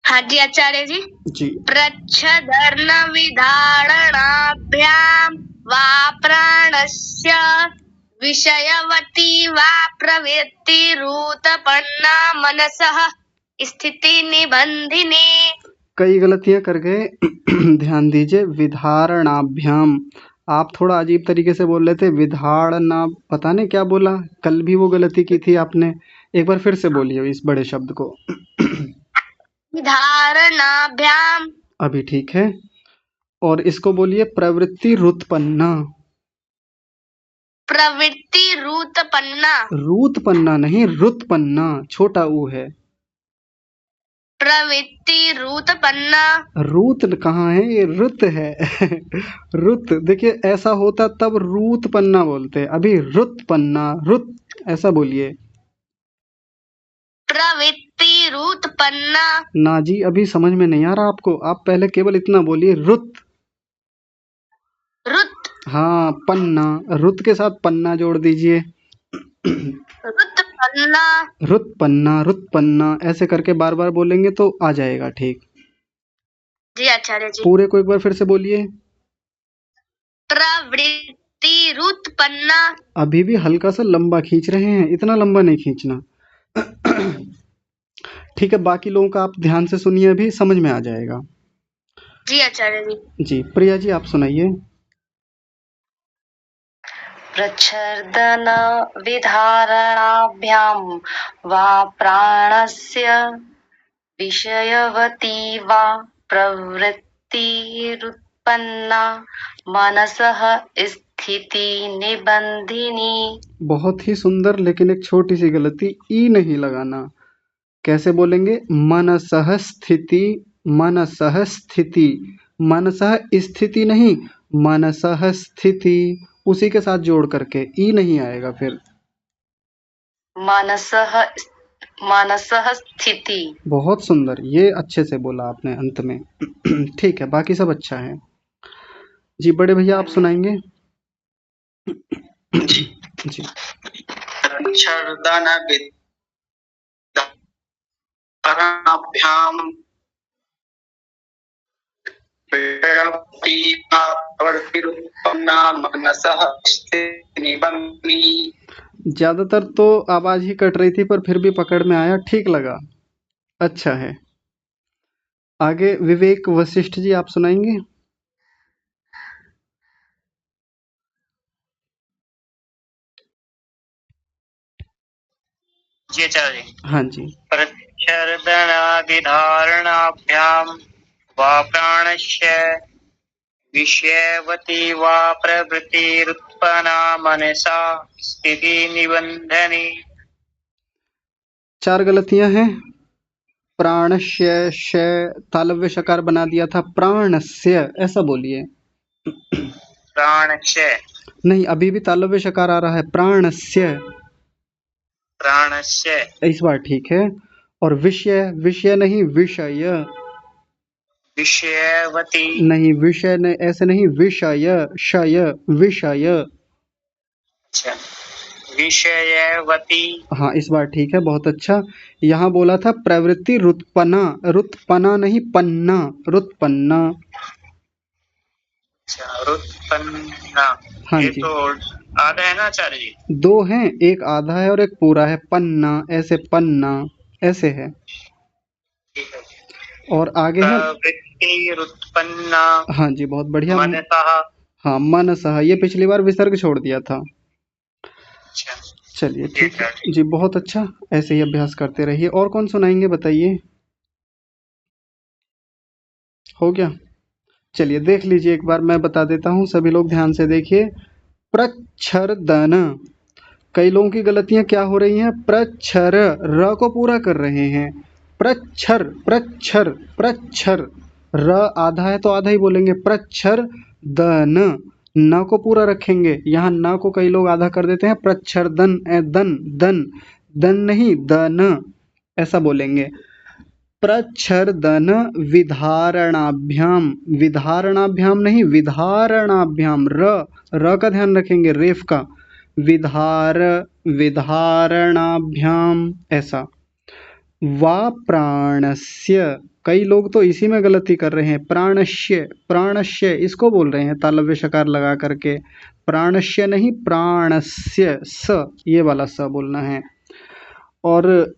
हाँ जी आचार्य जी। जी। प्रच्छदन विधारणाभ्याम वा प्राणस्य विषयवती वा प्रवृत्तिरुत्पन्ना मनसः स्थितिनिबंधिनी। कई गलतियां कर गए। ध्यान दीजिए, विधारणाभ्याम। आप थोड़ा अजीब तरीके से बोल रहे थे, विधारणा, पता नहीं क्या बोला, कल भी वो गलती की थी आपने। एक बार फिर से बोलिए इस बड़े शब्द को। विधारणाभ्याम। अभी ठीक है। और इसको बोलिए प्रवृत्ति रुत्पन्ना। प्रवृत्ति रूतपन्ना। रूतपन्ना नहीं, रुत्पन्ना, छोटा ऊ है। प्रवृत्ति रूतपन्ना। रूत कहाँ है, ये रुत है। रुत देखिए, ऐसा होता तब रूतपन्ना बोलते, अभी रुत्पन्ना, रुत ऐसा बोलिए। प्रवृत्ति रूतपन्ना। ना जी, अभी समझ में नहीं आ रहा आपको, आप पहले केवल इतना बोलिए, रुत। रुत। हाँ, पन्ना, रुत के साथ पन्ना जोड़ दीजिए। रुतपन्ना। रुत्पन्ना, रुत्पन्ना ऐसे करके बार बार बोलेंगे तो आ जाएगा ठीक। जी आचार्य जी। पूरे को एक बार फिर से बोलिए। प्रवृत्ति रूतपन्ना। अभी भी हल्का सा लंबा खींच रहे हैं, इतना लंबा नहीं खींचना। ठीक है, बाकी लोगों का आप ध्यान से सुनिए, अभी समझ में आ जाएगा। जी आचार्य जी। जी प्रिया जी, आप सुनाइए। प्रच्छर्दन विधारणाभ्यां वा प्राणस्य विषयवती वा प्रवृत्तिरुत्पन्ना मनसः स्थिति निबंधिनी। बहुत ही सुंदर, लेकिन एक छोटी सी गलती, ई नहीं लगाना। कैसे बोलेंगे, मनसः स्थिति, मनसः स्थिति, मनसः स्थिति नहीं, मनसः स्थिति, उसी के साथ जोड़ करके, ई नहीं आएगा फिर। मनसः स्थिति। बहुत सुंदर, ये अच्छे से बोला आपने अंत में। ठीक है, बाकी सब अच्छा है। जी बड़े भैया, आप सुनाएंगे। जी। प्रच्छर्दन विधारणाभ्यां विषयवती वा प्रवृत्तिरुत्पन्ना मनसः स्थिति निबंधिनी। ज्यादातर तो आवाज ही कट रही थी, पर फिर भी पकड़ में आया, ठीक लगा, अच्छा है। आगे विवेक वशिष्ठ जी, आप सुनाएंगे। जी आचार्य। हाँ जी। प्रच्छर्दनादिधारणाभ्यां वा प्राणस्य विषयवती वा प्रवृत्तिरुत्पन्ना मनसा स्थिति निबंधनी। 4 गलतियां हैं। प्राणस्य, श तालव्य शकार बना दिया था, प्राणस्य ऐसा बोलिए। प्राणस्य। नहीं, अभी भी तालव्य शकार आ रहा है, प्राणस्य, प्राणस्य। इस बार ठीक है। और विषय, विषय नहीं, विषय विषयवती नहीं, विषय नहीं, ऐसे नहीं, विषय, शय, विषय। अच्छा, विषयवती। हाँ, इस बार ठीक है, बहुत अच्छा। यहाँ बोला था प्रवृत्ति रुत्पन्ना, रुत्पन्ना नहीं, पन्ना, रुत्पन्ना। अच्छा, रुत्पन्ना। हाँ ये जी। तो आधा है ना आचार्य जी। 2 हैं, एक आधा है और एक पूरा है। पन्ना, ऐसे पन्ना, ऐसे है। ठीक है। और आगे है प्रवृत्तिरुत्पन्ना हाँ जी, बहुत बढ़िया। मनसः। हाँ, मनसः, ये पिछली बार विसर्ग छोड़ दिया था। अच्छा, चलिए ठीक है जी, बहुत अच्छा, ऐसे ही अभ्यास करते रहिए। और कौन सुनाएंगे, बताइए। हो गया, चलिए देख लीजिए एक बार, मैं बता देता हूँ, सभी लोग ध्यान से देखिए। प्रच्छर्दन, कई लोगों की गलतियां क्या हो रही हैं, प्रच्छर, र को पूरा कर रहे हैं, प्रच्छर, प्रच्छर, प्रच्छर, र आधा है तो आधा ही बोलेंगे, प्रच्छर दन, न को पूरा रखेंगे, यहाँ न को कई लोग आधा कर देते हैं, प्रच्छर्दन, दन, दन, दन नहीं, दन ऐसा बोलेंगे। प्रच्छर्दन विधारणाभ्याम, विधारणाभ्याम नहीं, विधारणाभ्याम, र का ध्यान रखेंगे, रेफ का, विधारणाभ्याम ऐसा। वा प्राणस्य, कई लोग तो इसी में गलती कर रहे हैं, प्राणस्य, प्राणस्य इसको बोल रहे हैं तालव्य शकार लगा करके, प्राणस्य नहीं, प्राणस्य, स ये वाला स बोलना है। और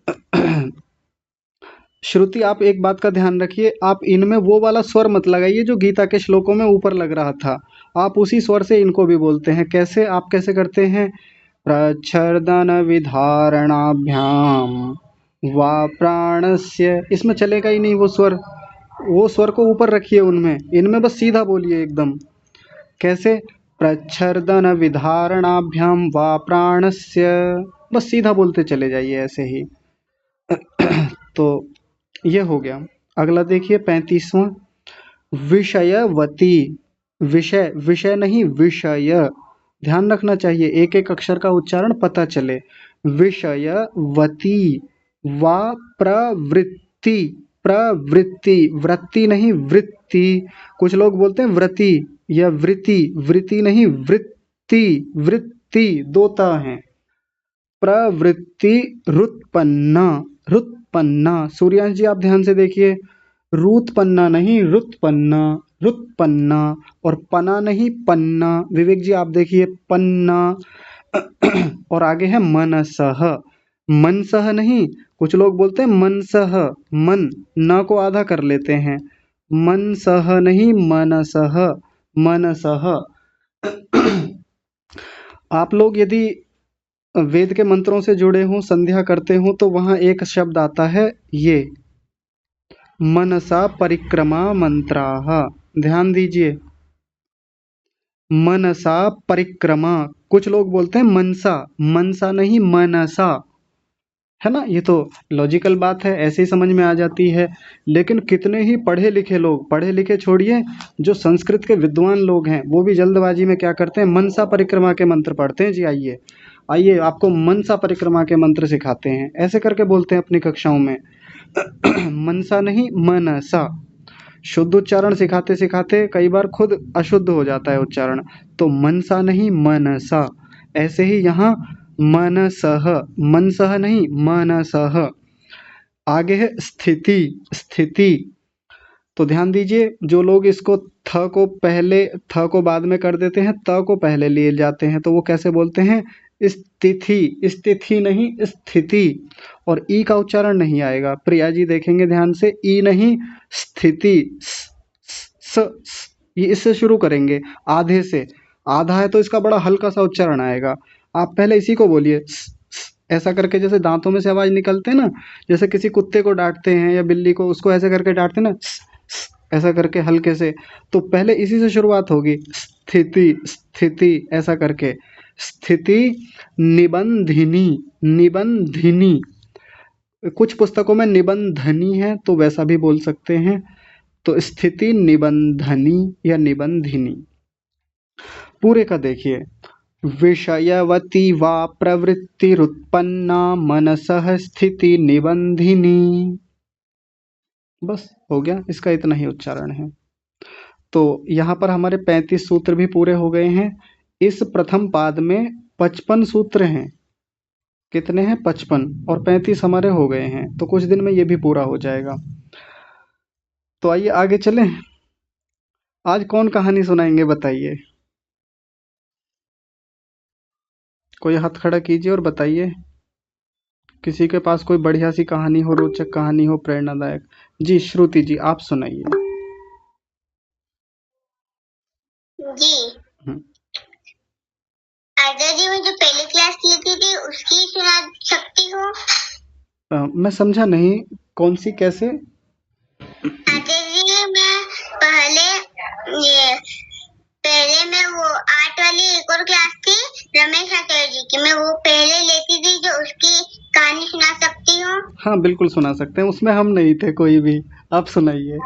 श्रुति, आप एक बात का ध्यान रखिए, आप इनमें वो वाला स्वर मत लगाइए जो गीता के श्लोकों में ऊपर लग रहा था, आप उसी स्वर से इनको भी बोलते हैं। कैसे, आप कैसे करते हैं, प्रच्छर्दन विधारणाभ्याम वा प्राणस्य, इसमें चलेगा ही नहीं वो स्वर, वो स्वर को ऊपर रखिए उनमें, इनमें बस सीधा बोलिए एकदम। कैसे? प्रच्छर्दन विधारणाभ्याम वा प्राणस्य, बस सीधा बोलते चले जाइए ऐसे ही। तो ये हो गया। अगला देखिए 35वां, विषयवती। विषय, विषय नहीं विषय, ध्यान रखना चाहिए, एक एक अक्षर का उच्चारण पता चले। विषयवती वा प्रवृत्ति, प्रवृत्ति, वृत्ति नहीं वृत्ति, कुछ लोग बोलते हैं व्रति या वृत्ति, वृत्ति नहीं वृत्ति, वृत्ति दो ता हैं। प्रवृत्ति रुत्पन्ना, रुत्पन्ना, सूर्यांश जी आप ध्यान से देखिए, रुत्पन्ना नहीं रुत्पन्ना, रुत्पन्ना, और पना नहीं पन्ना। विवेक जी आप देखिए पन्ना। और आगे है मनसह, मनसह नहीं, कुछ लोग बोलते हैं मनसह, मन, न को आधा कर लेते हैं, मनसह नहीं मनसह, मनसह। आप लोग यदि वेद के मंत्रों से जुड़े हों, संध्या करते हों, तो वहां एक शब्द आता है ये मनसा परिक्रमा मंत्राः, ध्यान दीजिए, मनसा परिक्रमा। कुछ लोग बोलते हैं मनसा, मनसा नहीं मनसा, है ना। ये तो लॉजिकल बात है, ऐसे ही समझ में आ जाती है। लेकिन कितने ही पढ़े लिखे लोग, पढ़े लिखे छोड़िए, जो संस्कृत के विद्वान लोग हैं, वो भी जल्दबाजी में क्या करते हैं, मनसा परिक्रमा के मंत्र पढ़ते हैं। जी आइए आइए, आपको मनसा परिक्रमा के मंत्र सिखाते हैं, ऐसे करके बोलते हैं अपनी कक्षाओं में। मनसा नहीं मनसा। शुद्ध उच्चारण सिखाते सिखाते कई बार खुद अशुद्ध हो जाता है उच्चारण, तो मनसा नहीं मनसा। ऐसे ही यहाँ मनसह, मनसह नहीं मनसह। आगे है स्थिति, स्थिति, तो ध्यान दीजिए, जो लोग इसको थ को पहले, थ को बाद में कर देते हैं, त को पहले लिए जाते हैं, तो वो कैसे बोलते हैं, स्थिति, स्थिति नहीं स्थिति, और ई का उच्चारण नहीं आएगा। प्रिया जी देखेंगे ध्यान से, ई नहीं स्थिति, ये इससे शुरू करेंगे, आधे से, आधा है तो इसका बड़ा हल्का सा उच्चारण आएगा। आप पहले इसी को बोलिए, ऐसा करके, जैसे दांतों में से आवाज निकलते हैं ना, जैसे किसी कुत्ते को डांटते हैं या बिल्ली को, उसको ऐसे करके डांटते हैं ना, ऐसा करके हल्के से, तो पहले इसी से शुरुआत होगी, स्थिति, स्थिति, ऐसा करके। स्थिति निबंधिनी, निबंधिनी, कुछ पुस्तकों में निबंधनी है, तो वैसा भी बोल सकते हैं। तो स्थिति निबंधनी या निबंधिनी। पूरे का देखिए, विषयवती वा प्रवृत्तिरुत्पन्ना मनसः स्थिति निबंधिनी। बस हो गया, इसका इतना ही उच्चारण है। तो यहाँ पर हमारे 35 सूत्र भी पूरे हो गए हैं। इस प्रथम पाद में 55 सूत्र हैं। कितने हैं? 55, और 35 हमारे हो गए हैं, तो कुछ दिन में ये भी पूरा हो जाएगा। तो आइए आगे चलें। आज कौन कहानी सुनाएंगे बताइए? कोई हाथ खड़ा कीजिए और बताइए, किसी के पास कोई बढ़िया सी कहानी हो, रोचक कहानी हो, प्रेरणादायक। जी श्रुति जी आप सुनाइए। जी आचार्य जी, मैं जो पहले क्लास लेती थी उसकी सुना सकती हूँ? मैं समझा नहीं, कौन सी, कैसे? आचार्य जी, मैं पहले मैं वो 8 वाली एक और क्लास थी रमेश आचार्य जी की, मैं वो पहले लेती थी, जो उसकी कहानी सुना सकती हूँ? हाँ बिल्कुल सुना सकते हैं, उसमें हम नहीं थे कोई भी, आप सुनाइए।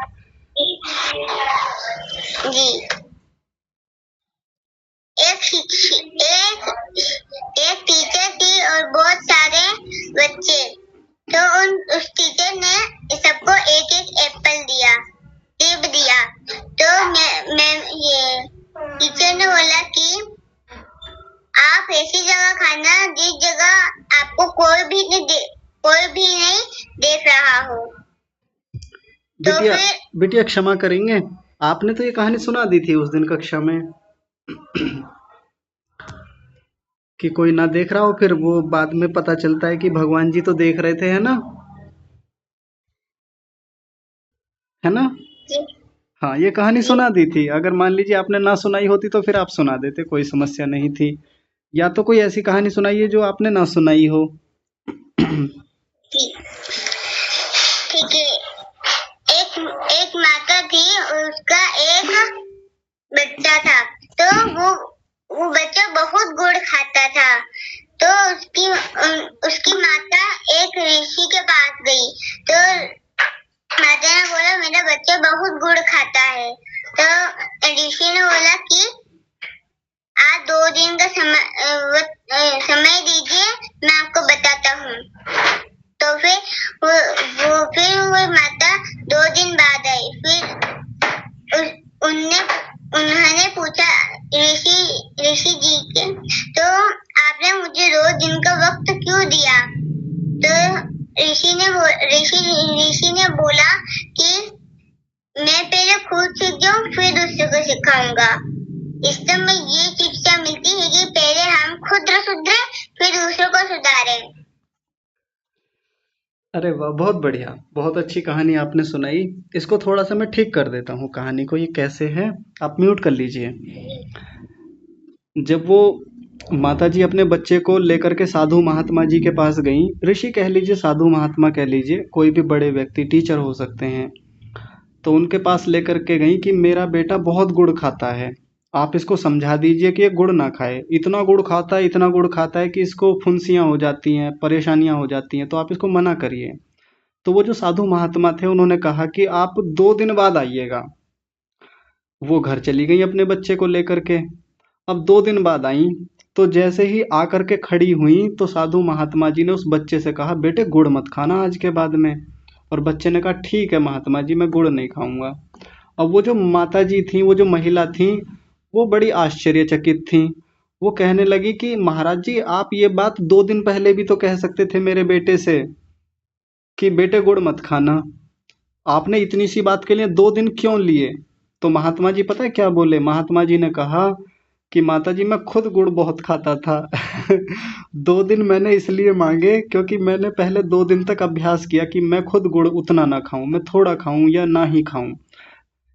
जी, एक टीचर थी और बहुत सारे बच्चे, तो उस टीचर ने सबको एक एक एप्पल दिया, सेब दिया। तो मैं ये टीचर ने बोला कि आप ऐसी जगह खाना जिस जगह आपको कोई भी नहीं देख रहा हो। तो बिटिया क्षमा करेंगे, आपने तो ये कहानी सुना दी थी उस दिन कक्षा में कि कोई ना देख रहा हो, फिर वो बाद में पता चलता है कि भगवान जी तो देख रहे थे, है ना? है ना? हाँ, ये कहानी सुना दी थी। अगर मान लीजिए आपने ना सुनाई होती तो फिर आप सुना देते, कोई समस्या नहीं थी। या तो कोई ऐसी कहानी सुनाइए जो आपने ना सुनाई हो। ठीक है। एक माता थी, उसका एक बच्चा था। तो वो बच्चा बहुत गुड़ खाता था। तो उसकी माता एक ऋषि के पास गई। तो माता ने बोला मेरा बच्चा बहुत गुड़ खाता है। तो ऋषि ने बोला कि आज 2 दिन का समय दीजिए, मैं आपको बताता हूँ। तो फिर वो माता 2 दिन बाद आई। फिर उन्होंने पूछा ऋषि जी के, तो आपने मुझे 2 दिन का वक्त क्यों दिया? तो ऋषि ने बोला कि मैं पहले खुद सीख जाऊं, फिर दूसरे को सिखाऊंगा। इस समय ये शिक्षा मिलती है कि पहले हम खुद सुधरे, फिर दूसरों को सुधारें। अरे वाह, बहुत बढ़िया, बहुत अच्छी कहानी आपने सुनाई। इसको थोड़ा सा मैं ठीक कर देता हूँ कहानी को। ये कैसे है, आप म्यूट कर लीजिए। जब वो माताजी अपने बच्चे को लेकर के साधु महात्मा जी के पास गईं, ऋषि कह लीजिए, साधु महात्मा कह लीजिए, कोई भी बड़े व्यक्ति, टीचर हो सकते हैं, तो उनके पास लेकर के गईं कि मेरा बेटा बहुत गुड़ खाता है, आप इसको समझा दीजिए कि ये गुड़ ना खाए। इतना गुड़ खाता है, इतना गुड़ खाता है कि इसको फुंसियाँ हो जाती हैं, परेशानियाँ हो जाती हैं, तो आप इसको मना करिए। तो वो जो साधु महात्मा थे उन्होंने कहा कि आप 2 दिन बाद आइएगा। वो घर चली गई अपने बच्चे को लेकर के। अब 2 दिन बाद आई, तो जैसे ही आकर के खड़ी हुई तो साधु महात्मा जी ने उस बच्चे से कहा, बेटे गुड़ मत खाना आज के बाद में। और बच्चे ने कहा, ठीक है महात्मा जी, मैं गुड़ नहीं खाऊंगा। अब वो जो माता जी थी, वो जो महिला थी, वो बड़ी आश्चर्यचकित थी। वो कहने लगी कि महाराज जी, आप ये बात 2 दिन पहले भी तो कह सकते थे मेरे बेटे से कि बेटे गुड़ मत खाना। आपने इतनी सी बात के लिए 2 दिन क्यों लिए? तो महात्मा जी पता है क्या बोले? महात्मा जी ने कहा कि माता जी, मैं खुद गुड़ बहुत खाता था। 2 दिन मैंने इसलिए मांगे क्योंकि मैंने पहले 2 दिन तक अभ्यास किया कि मैं खुद गुड़ उतना ना खाऊं, मैं थोड़ा खाऊं या ना ही खाऊं।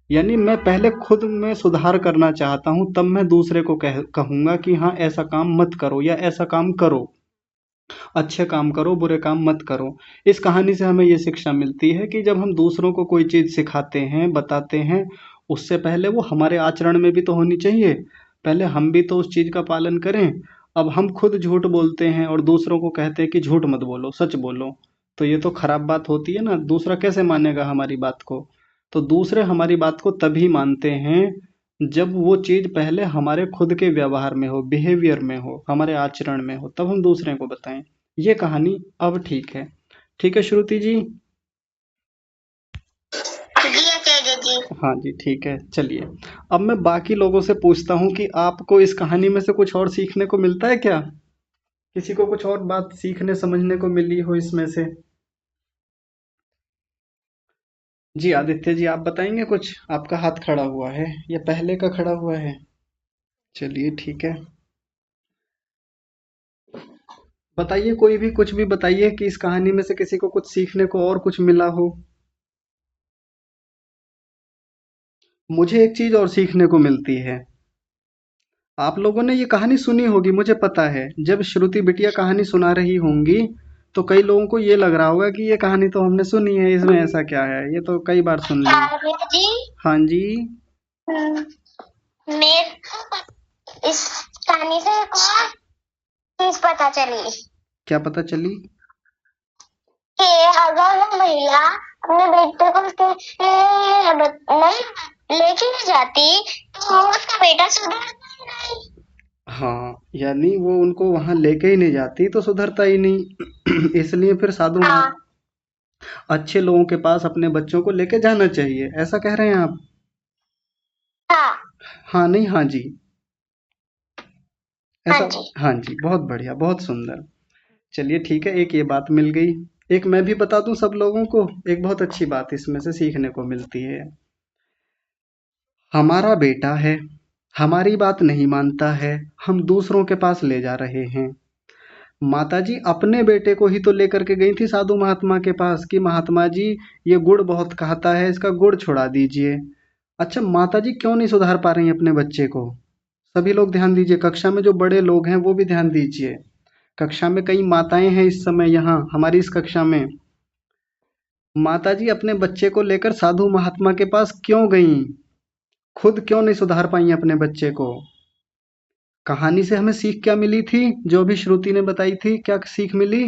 यानी मैं पहले खुद में सुधार करना चाहता हूं, तब मैं दूसरे को कहूंगा कि हाँ ऐसा काम मत करो या ऐसा काम करो, अच्छे काम करो, बुरे काम मत करो। इस कहानी से हमें ये शिक्षा मिलती है कि जब हम दूसरों को कोई चीज़ सिखाते हैं, बताते हैं, उससे पहले वो हमारे आचरण में भी तो होनी चाहिए। पहले हम भी तो उस चीज़ का पालन करें। अब हम खुद झूठ बोलते हैं और दूसरों को कहते हैं कि झूठ मत बोलो, सच बोलो, तो ये तो खराब बात होती है ना। दूसरा कैसे मानेगा हमारी बात को? तो दूसरे हमारी बात को तभी मानते हैं जब वो चीज़ पहले हमारे खुद के व्यवहार में हो, बिहेवियर में हो, हमारे आचरण में हो, तब हम दूसरे को बताएं। ये कहानी अब ठीक है। ठीक है श्रुति जी? जी आचार्य जी। हाँ जी, ठीक है। चलिए, अब मैं बाकी लोगों से पूछता हूँ कि आपको इस कहानी में से कुछ और सीखने को मिलता है क्या? किसी को कुछ और बात सीखने समझने को मिली हो इसमें से? जी आदित्य जी, आप बताएंगे कुछ? आपका हाथ खड़ा हुआ है या पहले का खड़ा हुआ है? चलिए ठीक है, बताइए, कोई भी कुछ भी बताइए कि इस कहानी में से किसी को कुछ सीखने को और कुछ मिला हो। मुझे एक चीज और सीखने को मिलती है। आप लोगों ने ये कहानी सुनी होगी, मुझे पता है। जब श्रुति बिटिया कहानी सुना रही होंगी तो कई लोगों को ये लग रहा होगा कि ये कहानी तो हमने सुनी है, इसमें ऐसा क्या है, ये तो कई बार सुन ली। आचार्य जी, हाँ जी, मेरे इस कहानी से एक और चीज पता चली क्या पता चली? कि अगर वो महिला अपने बेटे को नहीं लेके नहीं जाती तो उसका बेटा सुधरता नहीं। हाँ, यानी वो उनको वहां लेके ही नहीं जाती तो सुधरता ही नहीं। इसलिए फिर साधु हाँ, अच्छे लोगों के पास अपने बच्चों को लेके जाना चाहिए, ऐसा कह रहे हैं आप? हाँ, हाँ नहीं, हाँ जी, हाँ ऐसा। जी। हाँ जी, बहुत बढ़िया, बहुत सुंदर। चलिए ठीक है, एक ये बात मिल गई। एक मैं भी बता दूं सब लोगों को, एक बहुत अच्छी बात इसमें से सीखने को मिलती है। हमारा बेटा है, हमारी बात नहीं मानता है, हम दूसरों के पास ले जा रहे हैं। माताजी अपने बेटे को ही तो लेकर के गई थी साधु महात्मा के पास कि महात्मा जी, ये गुड़ बहुत खाता है, इसका गुड़ छुड़ा दीजिए। अच्छा, माताजी क्यों नहीं सुधार पा रही अपने बच्चे को? सभी लोग ध्यान दीजिए, कक्षा में जो बड़े लोग हैं वो भी ध्यान दीजिए। कक्षा में कई माताएं हैं इस समय, यहाँ हमारी इस कक्षा में। माताजी अपने बच्चे को लेकर साधु महात्मा के पास क्यों गईं? खुद क्यों नहीं सुधार पाई अपने बच्चे को? कहानी से हमें सीख क्या मिली थी? जो भी श्रुति ने बताई थी, क्या सीख मिली?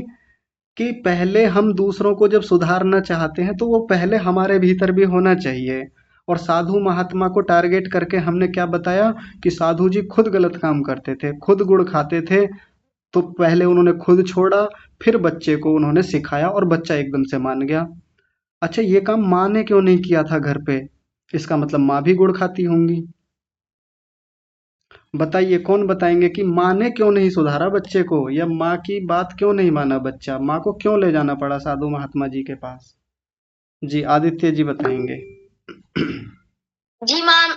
कि पहले हम दूसरों को जब सुधारना चाहते हैं तो वो पहले हमारे भीतर भी होना चाहिए। और साधु महात्मा को टारगेट करके हमने क्या बताया कि साधु जी खुद गलत काम करते थे, खुद गुड़ खाते थे, तो पहले उन्होंने खुद छोड़ा, फिर बच्चे को उन्होंने सिखाया और बच्चा एकदम से मान गया। अच्छा, ये काम माँ ने क्यों नहीं किया था घर पे? इसका मतलब माँ भी गुड़ खाती होंगी। बताइए, कौन बताएंगे कि माँ ने क्यों नहीं सुधारा बच्चे को, या माँ की बात क्यों नहीं माना बच्चा, माँ को क्यों ले जाना पड़ा साधु महात्मा जी के पास? जी, आदित्य जी बताएंगे। जी माँ,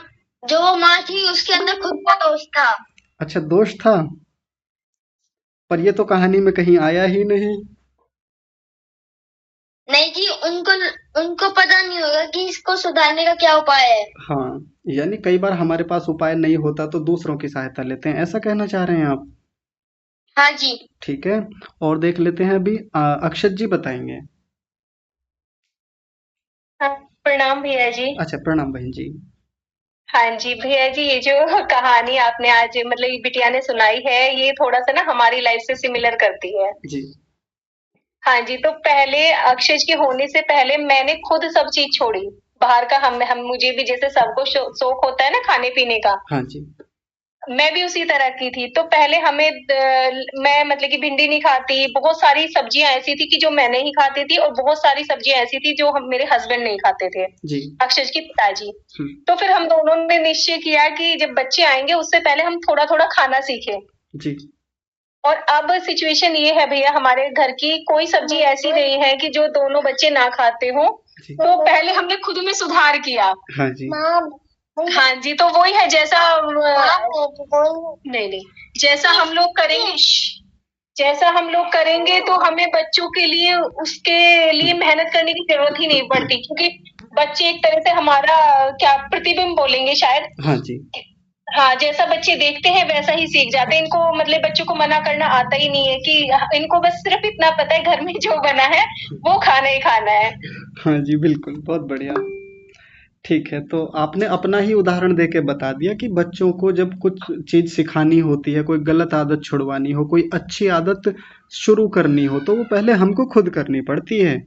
जो वो माँ थी उसके अंदर खुद का दोष था। अच्छा, दोष था, पर ये तो कहानी में कहीं आया ही नहीं। नहीं जी, उनको पता नहीं होगा कि इसको सुधारने का क्या उपाय है। हाँ, यानी कई बार हमारे पास उपाय नहीं होता तो दूसरों की सहायता लेते हैं, ऐसा कहना चाह रहे हैं आप? हाँ जी। ठीक है, और देख लेते हैं अभी अक्षत जी बताएंगे। हाँ, प्रणाम भैया जी। अच्छा, प्रणाम बहन जी। हाँ जी भैया जी, ये जो कहानी आपने आज मतलब ये बिटिया ने सुनाई है, ये थोड़ा सा ना हमारी लाइफ से सिमिलर करती है। जी। हाँ जी, तो पहले अक्षय के होने से पहले मैंने खुद सब चीज छोड़ी। बाहर का हम मुझे भी जैसे सबको शौक होता है ना खाने पीने का, हाँ जी। मैं भी उसी तरह की थी। तो पहले मैं मतलब कि भिंडी नहीं खाती, बहुत सारी सब्जियां ऐसी थी कि जो मैं नहीं खाती थी, और बहुत सारी सब्जियां ऐसी थी जो मेरे हस्बैंड नहीं खाते थे, जी। अक्षय के पिताजी। हम्म, तो फिर हम दोनों ने निश्चय किया कि जब बच्चे आएंगे उससे पहले हम थोड़ा थोड़ा खाना सीखें। जी। और अब सिचुएशन ये है भैया, हमारे घर की कोई सब्जी ऐसी नहीं है कि जो दोनों बच्चे ना खाते हो। जी। तो पहले हमने खुद में सुधार किया। हाँ जी। हाँ जी, तो वही है जैसा नहीं नहीं, जैसा हम लोग करेंगे जैसा हम लोग करेंगे तो हमें बच्चों के लिए उसके लिए मेहनत करने की जरूरत ही नहीं पड़ती, क्योंकि बच्चे एक तरह से हमारा क्या प्रतिबिंब बोलेंगे शायद। हाँ जी। हाँ, जैसा बच्चे देखते हैं वैसा ही सीख जाते हैं। इनको मतलब बच्चों को मना करना आता ही नहीं है, कि इनको बस सिर्फ इतना पता है घर में जो बना है वो खाना ही खाना है। हाँ जी, बिल्कुल, बहुत बढ़िया। ठीक है, तो आपने अपना ही उदाहरण देके बता दिया कि बच्चों को जब कुछ चीज़ सिखानी होती है, कोई गलत आदत छुड़वानी हो, कोई अच्छी आदत शुरू करनी हो, तो वो पहले हमको खुद करनी पड़ती है।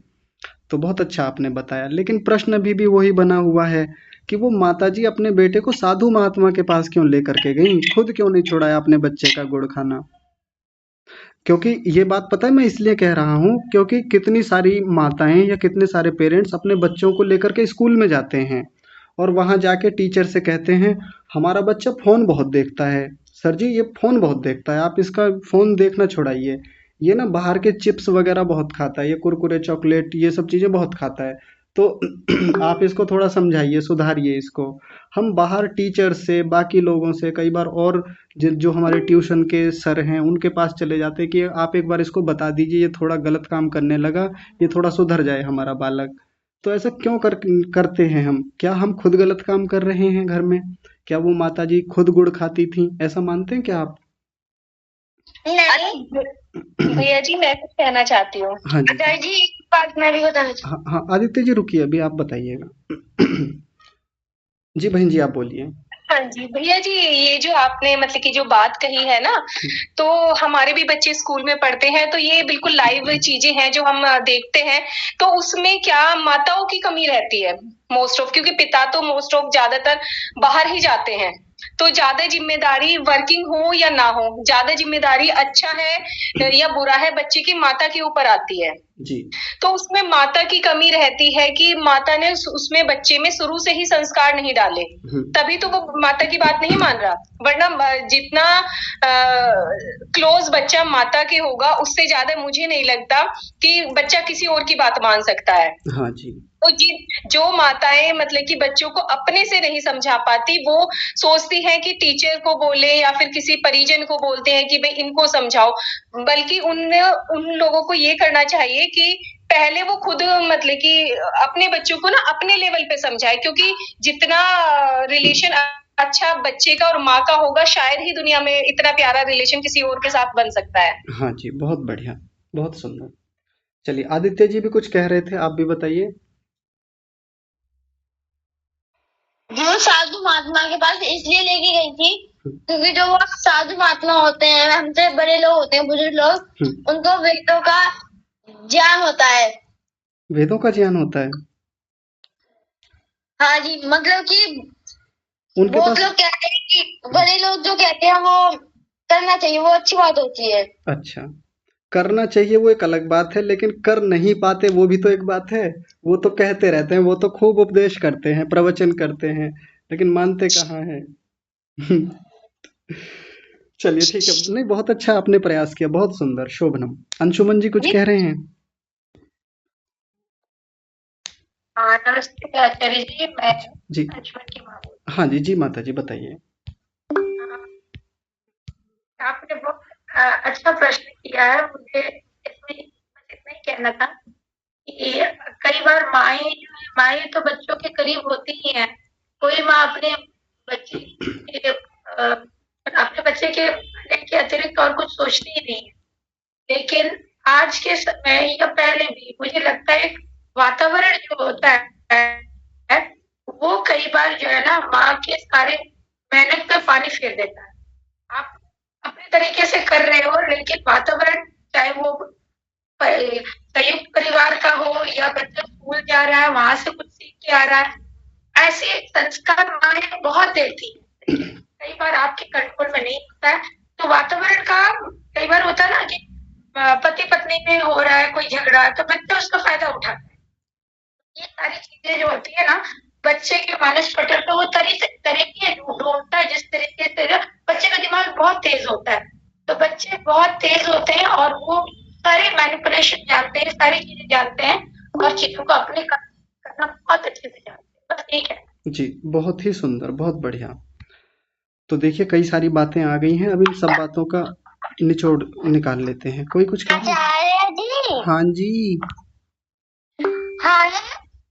तो बहुत अच्छा आपने बताया, लेकिन प्रश्न अभी भी वही बना हुआ है कि वो माताजी अपने बेटे को साधु महात्मा के पास क्यों लेकर के गईं? खुद क्यों नहीं छुड़ाया अपने बच्चे का गुड़ खाना? क्योंकि ये बात पता है मैं इसलिए कह रहा हूँ, क्योंकि कितनी सारी माताएं या कितने सारे पेरेंट्स अपने बच्चों को लेकर के स्कूल में जाते हैं और वहाँ जाके टीचर से कहते हैं हमारा बच्चा फ़ोन बहुत देखता है, सर जी ये फ़ोन बहुत देखता है, आप इसका फ़ोन देखना छुड़ाइए, ये ना बाहर के चिप्स वगैरह बहुत खाता है, ये कुरकुरे चॉकलेट ये सब चीज़ें बहुत खाता है, तो आप इसको थोड़ा समझाइए, सुधारिए इसको। हम बाहर टीचर से, बाकी लोगों से, कई बार और जो हमारे ट्यूशन के सर हैं उनके पास चले जाते हैं कि आप एक बार इसको बता दीजिए, ये थोड़ा गलत काम करने लगा, ये थोड़ा सुधर जाए हमारा बालक। तो ऐसा क्यों करते हैं हम? क्या हम खुद गलत काम कर रहे हैं घर में? क्या वो माता जी खुद गुड़ खाती थी, ऐसा मानते हैं क्या आप? नहीं। भैया जी मैं कुछ कहना चाहती हूँ। हाँ जी। सर जी, एक बात मैं भी बताना चाहती हाँ हाँ, आदित्य जी रुकिए, अभी आप बताइएगा। जी बहन जी, आप बोलिए। हाँ जी भैया जी, ये जो आपने मतलब की जो बात कही है ना, तो हमारे भी बच्चे स्कूल में पढ़ते हैं, तो ये बिल्कुल लाइव चीजें हैं जो हम देखते हैं। तो उसमें क्या माताओं की कमी रहती है मोस्ट ऑफ, क्योंकि पिता तो मोस्ट ऑफ ज्यादातर बाहर ही जाते हैं। तो ज्यादा जिम्मेदारी वर्किंग हो या ना हो, ज्यादा जिम्मेदारी अच्छा है या बुरा है बच्चे की माता के ऊपर आती है। जी। तो उसमें माता की कमी रहती है कि माता ने उसमें बच्चे में शुरू से ही संस्कार नहीं डाले, तभी तो वो माता की बात नहीं मान रहा। वरना जितना क्लोज बच्चा माता के होगा, उससे ज्यादा मुझे नहीं लगता कि बच्चा किसी और की बात मान सकता है। हाँ जी। तो जो माताएं मतलब कि बच्चों को अपने से नहीं समझा पाती, वो सोचती हैं कि टीचर को बोले या फिर किसी परिजन को बोलते हैं कि भाई इनको समझाओ, बल्कि उन लोगों को ये करना चाहिए कि पहले वो खुद मतलब कि अपने बच्चों को ना अपने लेवल पे समझाए, क्योंकि जितना रिलेशन अच्छा बच्चे का और माँ का होगा, शायद ही दुनिया में इतना प्यारा रिलेशन किसी और के साथ बन सकता है। हाँ जी, बहुत बढ़िया, बहुत सुंदर। चलिए, आदित्य जी भी कुछ कह रहे थे, आप भी बताइए। जो साधु महात्मा के पास इसलिए लेके गई थी क्योंकि जो वो साधु महात्मा होते हैं, हमसे बड़े लोग होते हैं, बुजुर्ग लोग, उनको वेदों का ज्ञान होता है। वेदों का ज्ञान होता है? हाँ जी, मतलब कि उनके बहुत पास लोग कहते हैं कि बड़े लोग जो कहते हैं वो करना चाहिए, वो अच्छी बात होती है। अच्छा, करना चाहिए वो एक अलग बात है, लेकिन कर नहीं पाते वो भी तो एक बात है। वो तो कहते रहते हैं, वो तो खूब उपदेश करते हैं, प्रवचन करते हैं, लेकिन मानते कहाँ हैं। चलिए ठीक है, नहीं बहुत अच्छा आपने प्रयास किया, बहुत सुंदर, शोभनम। अंशुमन जी कुछ जी। कह रहे हैं? हाँ, नमस्ते आचार्य जी, मैं जी, अंशुमन की माँ हूँ। हाँ जी, जी माता जी बताइए। आपने बहुत अच्छा प्रश्न किया है। मुझे इसमें बस इतना ही कहना था कि कई बार माएँ तो बच्चों के करीब होती ही हैं। कोई माँ बच्चे के अपने बच्चे के भले के अतिरिक्त और कुछ सोचती ही नहीं है। लेकिन आज के समय या पहले भी मुझे लगता है एक वातावरण जो होता है वो कई बार जो है ना माँ के सारे मेहनत पे पानी फेर देता है। आप अपने तरीके से कर रहे हो, लेकिन वातावरण चाहे वो संयुक्त परिवार का हो या बच्चा स्कूल जा रहा है वहां से कुछ सीख के आ रहा है, ऐसे संस्कार माँ बहुत देती है, लेकिन कई बार आपके कंट्रोल में नहीं होता है। तो वातावरण का कई बार होता है ना कि पति पत्नी में हो रहा है कोई झगड़ा, तो बच्चा उसका फायदा उठाता है। ये सारी चीजें जो होती है ना, बच्चे के मानस पटल पे वो तरीके ढूंढता है, जिस तरीके से बच्चे का दिमाग बहुत तेज होता है। तो बच्चे बहुत तेज होते हैं और वो सारे मैनिपुलेशन जानते हैं, सारी चीजें जानते हैं और चीजों को अपने करना बहुत अच्छे से जानते हैं। बस ठीक है जी, बहुत ही सुंदर, बहुत बढ़िया। तो देखिए कई सारी बातें आ गई हैं, अब इन सब बातों का निचोड़ निकाल लेते हैं। कोई कुछ कह रहे हैं? आचार्य जी, हाँ जी। हाँ,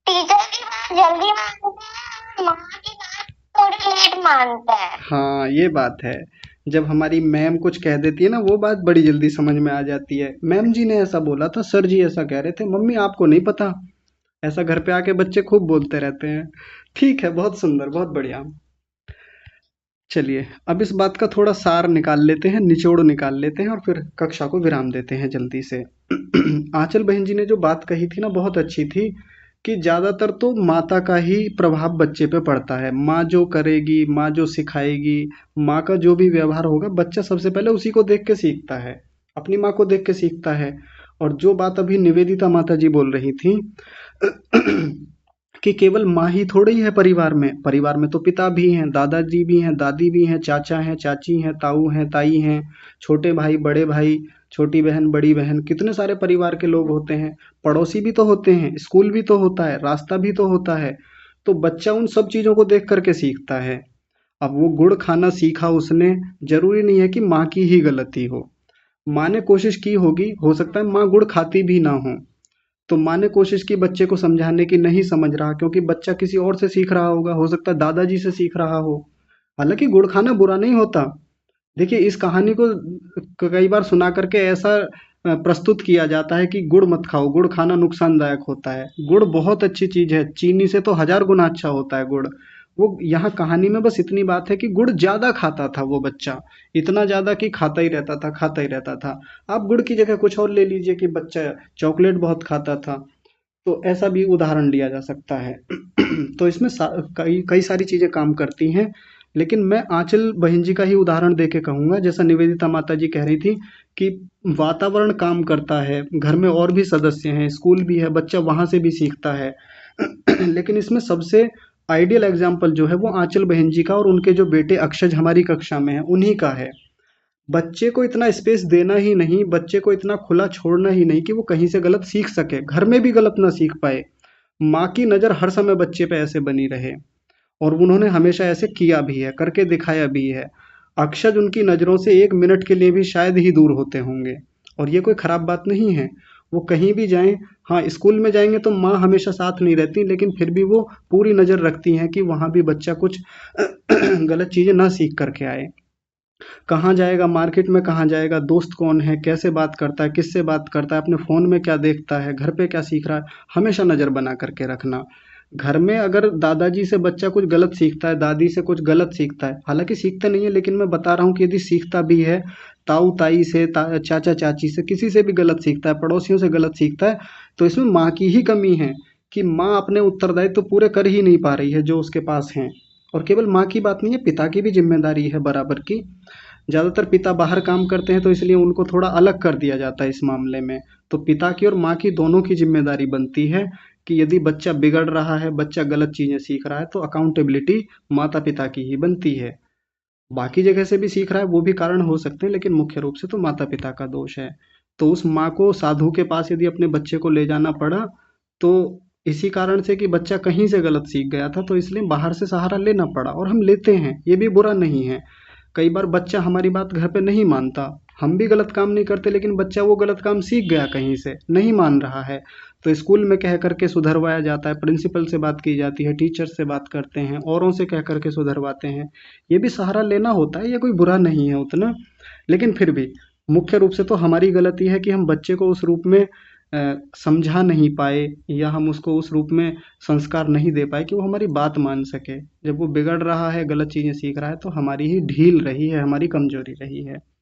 टीचर की बात जल्दी मानते हैं, माँ की बात थोड़ी लेट मानते हैं। हाँ, ये बात है। जब हमारी मैम कुछ कह देती है ना, वो बात बड़ी जल्दी समझ में आ जाती है। मैम जी ने ऐसा बोला था, सर जी ऐसा कह रहे थे, मम्मी आपको नहीं पता। ऐसा घर पे आके बच्चे खूब बोलते रहते हैं। ठीक है, बहुत सुंदर, बहुत बढ़िया। चलिए, अब इस बात का थोड़ा सार निकाल लेते हैं, निचोड़ निकाल लेते हैं और फिर कक्षा को विराम देते हैं जल्दी से। आंचल बहन जी ने जो बात कही थी ना, बहुत अच्छी थी कि ज़्यादातर तो माता का ही प्रभाव बच्चे पे पड़ता है। माँ जो करेगी, माँ जो सिखाएगी, माँ का जो भी व्यवहार होगा, बच्चा सबसे पहले उसी को देख के सीखता है, अपनी माँ को देख के सीखता है। और जो बात अभी निवेदिता माता जी बोल रही थी कि केवल माँ ही थोड़ी है परिवार में तो पिता भी हैं, दादाजी भी हैं, दादी भी हैं, चाचा हैं, चाची हैं, ताऊ हैं, ताई हैं, छोटे भाई, बड़े भाई, छोटी बहन, बड़ी बहन, कितने सारे परिवार के लोग होते हैं। पड़ोसी भी तो होते हैं, स्कूल भी तो होता है, रास्ता भी तो होता है। तो बच्चा उन सब चीज़ों को देख करके सीखता है। अब वो गुड़ खाना सीखा उसने, जरूरी नहीं है कि माँ की ही गलती हो। माँ ने कोशिश की होगी, हो सकता है माँ गुड़ खाती भी ना हो, तो माँ ने कोशिश की बच्चे को समझाने की, नहीं समझ रहा क्योंकि बच्चा किसी और से सीख रहा होगा, हो सकता है दादाजी से सीख रहा हो। हालांकि गुड़ खाना बुरा नहीं होता। देखिए इस कहानी को कई बार सुना करके ऐसा प्रस्तुत किया जाता है कि गुड़ मत खाओ, गुड़ खाना नुकसानदायक होता है। गुड़ बहुत अच्छी चीज़ है, चीनी से तो हजार गुना अच्छा होता है गुड़। वो यहाँ कहानी में बस इतनी बात है कि गुड़ ज़्यादा खाता था वो बच्चा, इतना ज़्यादा कि खाता ही रहता था, खाता ही रहता था। आप गुड़ की जगह कुछ और ले लीजिए कि बच्चा चॉकलेट बहुत खाता था, तो ऐसा भी उदाहरण लिया जा सकता है। तो इसमें कई कई सारी चीज़ें काम करती हैं, लेकिन मैं आंचल बहन जी का ही उदाहरण दे के कहूँगा, जैसा निवेदिता माता जी कह रही थी कि वातावरण काम करता है, घर में और भी सदस्य हैं, स्कूल भी है, बच्चा वहाँ से भी सीखता है। लेकिन इसमें सबसे आइडियल एग्जाम्पल जो है वो आंचल बहन जी का और उनके जो बेटे अक्षज हमारी कक्षा में है उन्हीं का है। बच्चे को इतना स्पेस देना ही नहीं, बच्चे को इतना खुला छोड़ना ही नहीं कि वो कहीं से गलत सीख सके, घर में भी गलत ना सीख पाए। माँ की नज़र हर समय बच्चे पे ऐसे बनी रहे, और उन्होंने हमेशा ऐसे किया भी है, करके दिखाया भी है। अक्षज उनकी नज़रों से एक मिनट के लिए भी शायद ही दूर होते होंगे, और ये कोई ख़राब बात नहीं है। वो कहीं भी जाएं, हाँ स्कूल में जाएंगे तो माँ हमेशा साथ नहीं रहती, लेकिन फिर भी वो पूरी नज़र रखती हैं कि वहाँ भी बच्चा कुछ गलत चीज़ें ना सीख करके आए। कहाँ जाएगा, मार्केट में कहाँ जाएगा, दोस्त कौन है, कैसे बात करता है, किससे बात करता है, अपने फ़ोन में क्या देखता है, घर पे क्या सीख रहा है, हमेशा नज़र बना करके रखना। घर में अगर दादाजी से बच्चा कुछ गलत सीखता है, दादी से कुछ गलत सीखता है, हालांकि सीखते नहीं है, लेकिन मैं बता रहा हूँ कि यदि सीखता भी है, ताऊ ताई से, चाचा चाची से, किसी से भी गलत सीखता है, पड़ोसियों से गलत सीखता है, तो इसमें माँ की ही कमी है कि माँ अपने उत्तरदायित्व तो पूरे कर ही नहीं पा रही है जो उसके पास हैं। और केवल माँ की बात नहीं है, पिता की भी जिम्मेदारी है बराबर की। ज़्यादातर पिता बाहर काम करते हैं तो इसलिए उनको थोड़ा अलग कर दिया जाता है इस मामले में। तो पिता की और माँ की दोनों की जिम्मेदारी बनती है कि यदि बच्चा बिगड़ रहा है, बच्चा गलत चीज़ें सीख रहा है, तो अकाउंटेबिलिटी माता पिता की ही बनती है। बाकी जगह से भी सीख रहा है वो भी कारण हो सकते हैं, लेकिन मुख्य रूप से तो माता पिता का दोष है। तो उस माँ को साधु के पास यदि अपने बच्चे को ले जाना पड़ा, तो इसी कारण से कि बच्चा कहीं से गलत सीख गया था, तो इसलिए बाहर से सहारा लेना पड़ा, और हम लेते हैं, ये भी बुरा नहीं है। कई बार बच्चा हमारी बात घर पे नहीं मानता, हम भी गलत काम नहीं करते, लेकिन बच्चा वो गलत काम सीख गया कहीं से, नहीं मान रहा है, तो स्कूल में कह करके सुधरवाया जाता है, प्रिंसिपल से बात की जाती है, टीचर से बात करते हैं, औरों से कह करके सुधरवाते हैं। ये भी सहारा लेना होता है, ये कोई बुरा नहीं है उतना। लेकिन फिर भी मुख्य रूप से तो हमारी गलती है कि हम बच्चे को उस रूप में समझा नहीं पाए, या हम उसको उस रूप में संस्कार नहीं दे पाए कि वो हमारी बात मान सके। जब वो बिगड़ रहा है, गलत चीज़ें सीख रहा है, तो हमारी ही ढील रही है, हमारी कमजोरी रही है।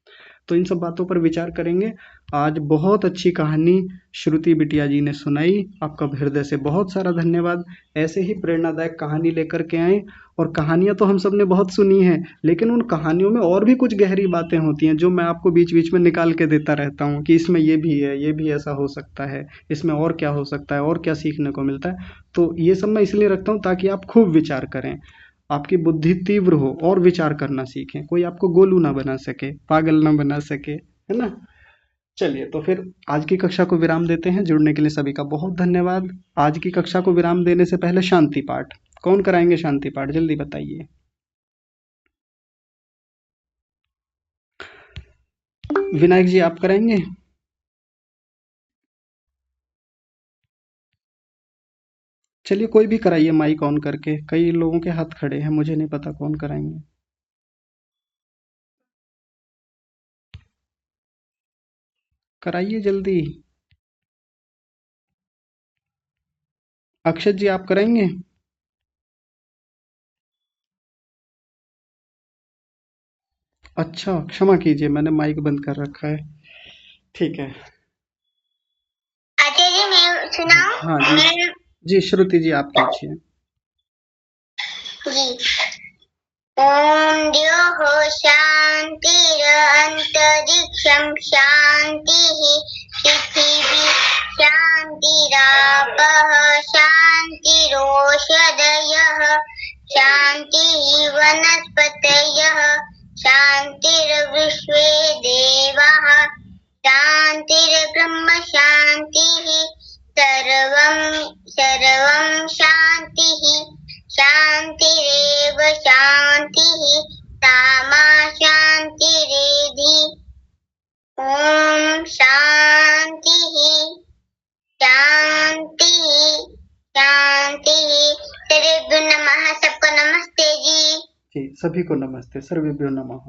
तो इन सब बातों पर विचार करेंगे। आज बहुत अच्छी कहानी श्रुति बिटिया जी ने सुनाई, आपका हृदय से बहुत सारा धन्यवाद। ऐसे ही प्रेरणादायक कहानी लेकर के आए। और कहानियाँ तो हम सब ने बहुत सुनी हैं, लेकिन उन कहानियों में और भी कुछ गहरी बातें होती हैं जो मैं आपको बीच बीच में निकाल के देता रहता हूँ कि इसमें ये भी है, ये भी ऐसा हो सकता है, इसमें और क्या हो सकता है, और क्या सीखने को मिलता है। तो ये सब मैं इसलिए रखता हूँ ताकि आप खूब विचार करें, आपकी बुद्धि तीव्र हो और विचार करना सीखें, कोई आपको गोलू ना बना सके, पागल ना बना सके, है ना। चलिए, तो फिर आज की कक्षा को विराम देते हैं। जुड़ने के लिए सभी का बहुत धन्यवाद। आज की कक्षा को विराम देने से पहले शांति पाठ कौन कराएंगे? शांति पाठ जल्दी बताइए। विनायक जी आप कराएंगे? चलिए कोई भी कराइए माइक ऑन करके, कई लोगों के हाथ खड़े हैं, मुझे नहीं पता कौन कराएंगे। कराइए जल्दी। अक्षत जी आप कराएंगे? अच्छा, क्षमा कीजिए, मैंने माइक बंद कर रखा है। ठीक है। आचार्य मैं सुनाऊं? हाँ जी, जी श्रुति जी आप कीजिए। जी। ओम द्योः शान्तिरन्तरिक्षं शान्तिः पृथिवी शान्तिरापः शान्तिरोषधयः शान्तिः वनस्पतयः शान्तिर्विश्वे देवाः शान्तिर्ब्रह्म शान्तिः सर्वं शान्तिः शान्तिरेव शान्तिः सामा शान्तिरेधि ॐ शान्तिः शान्तिः शान्तिः। सर्वेभ्यो नमः। सबको नमस्ते जी। जी सभी को नमस्ते। सर्वेभ्यो नमः।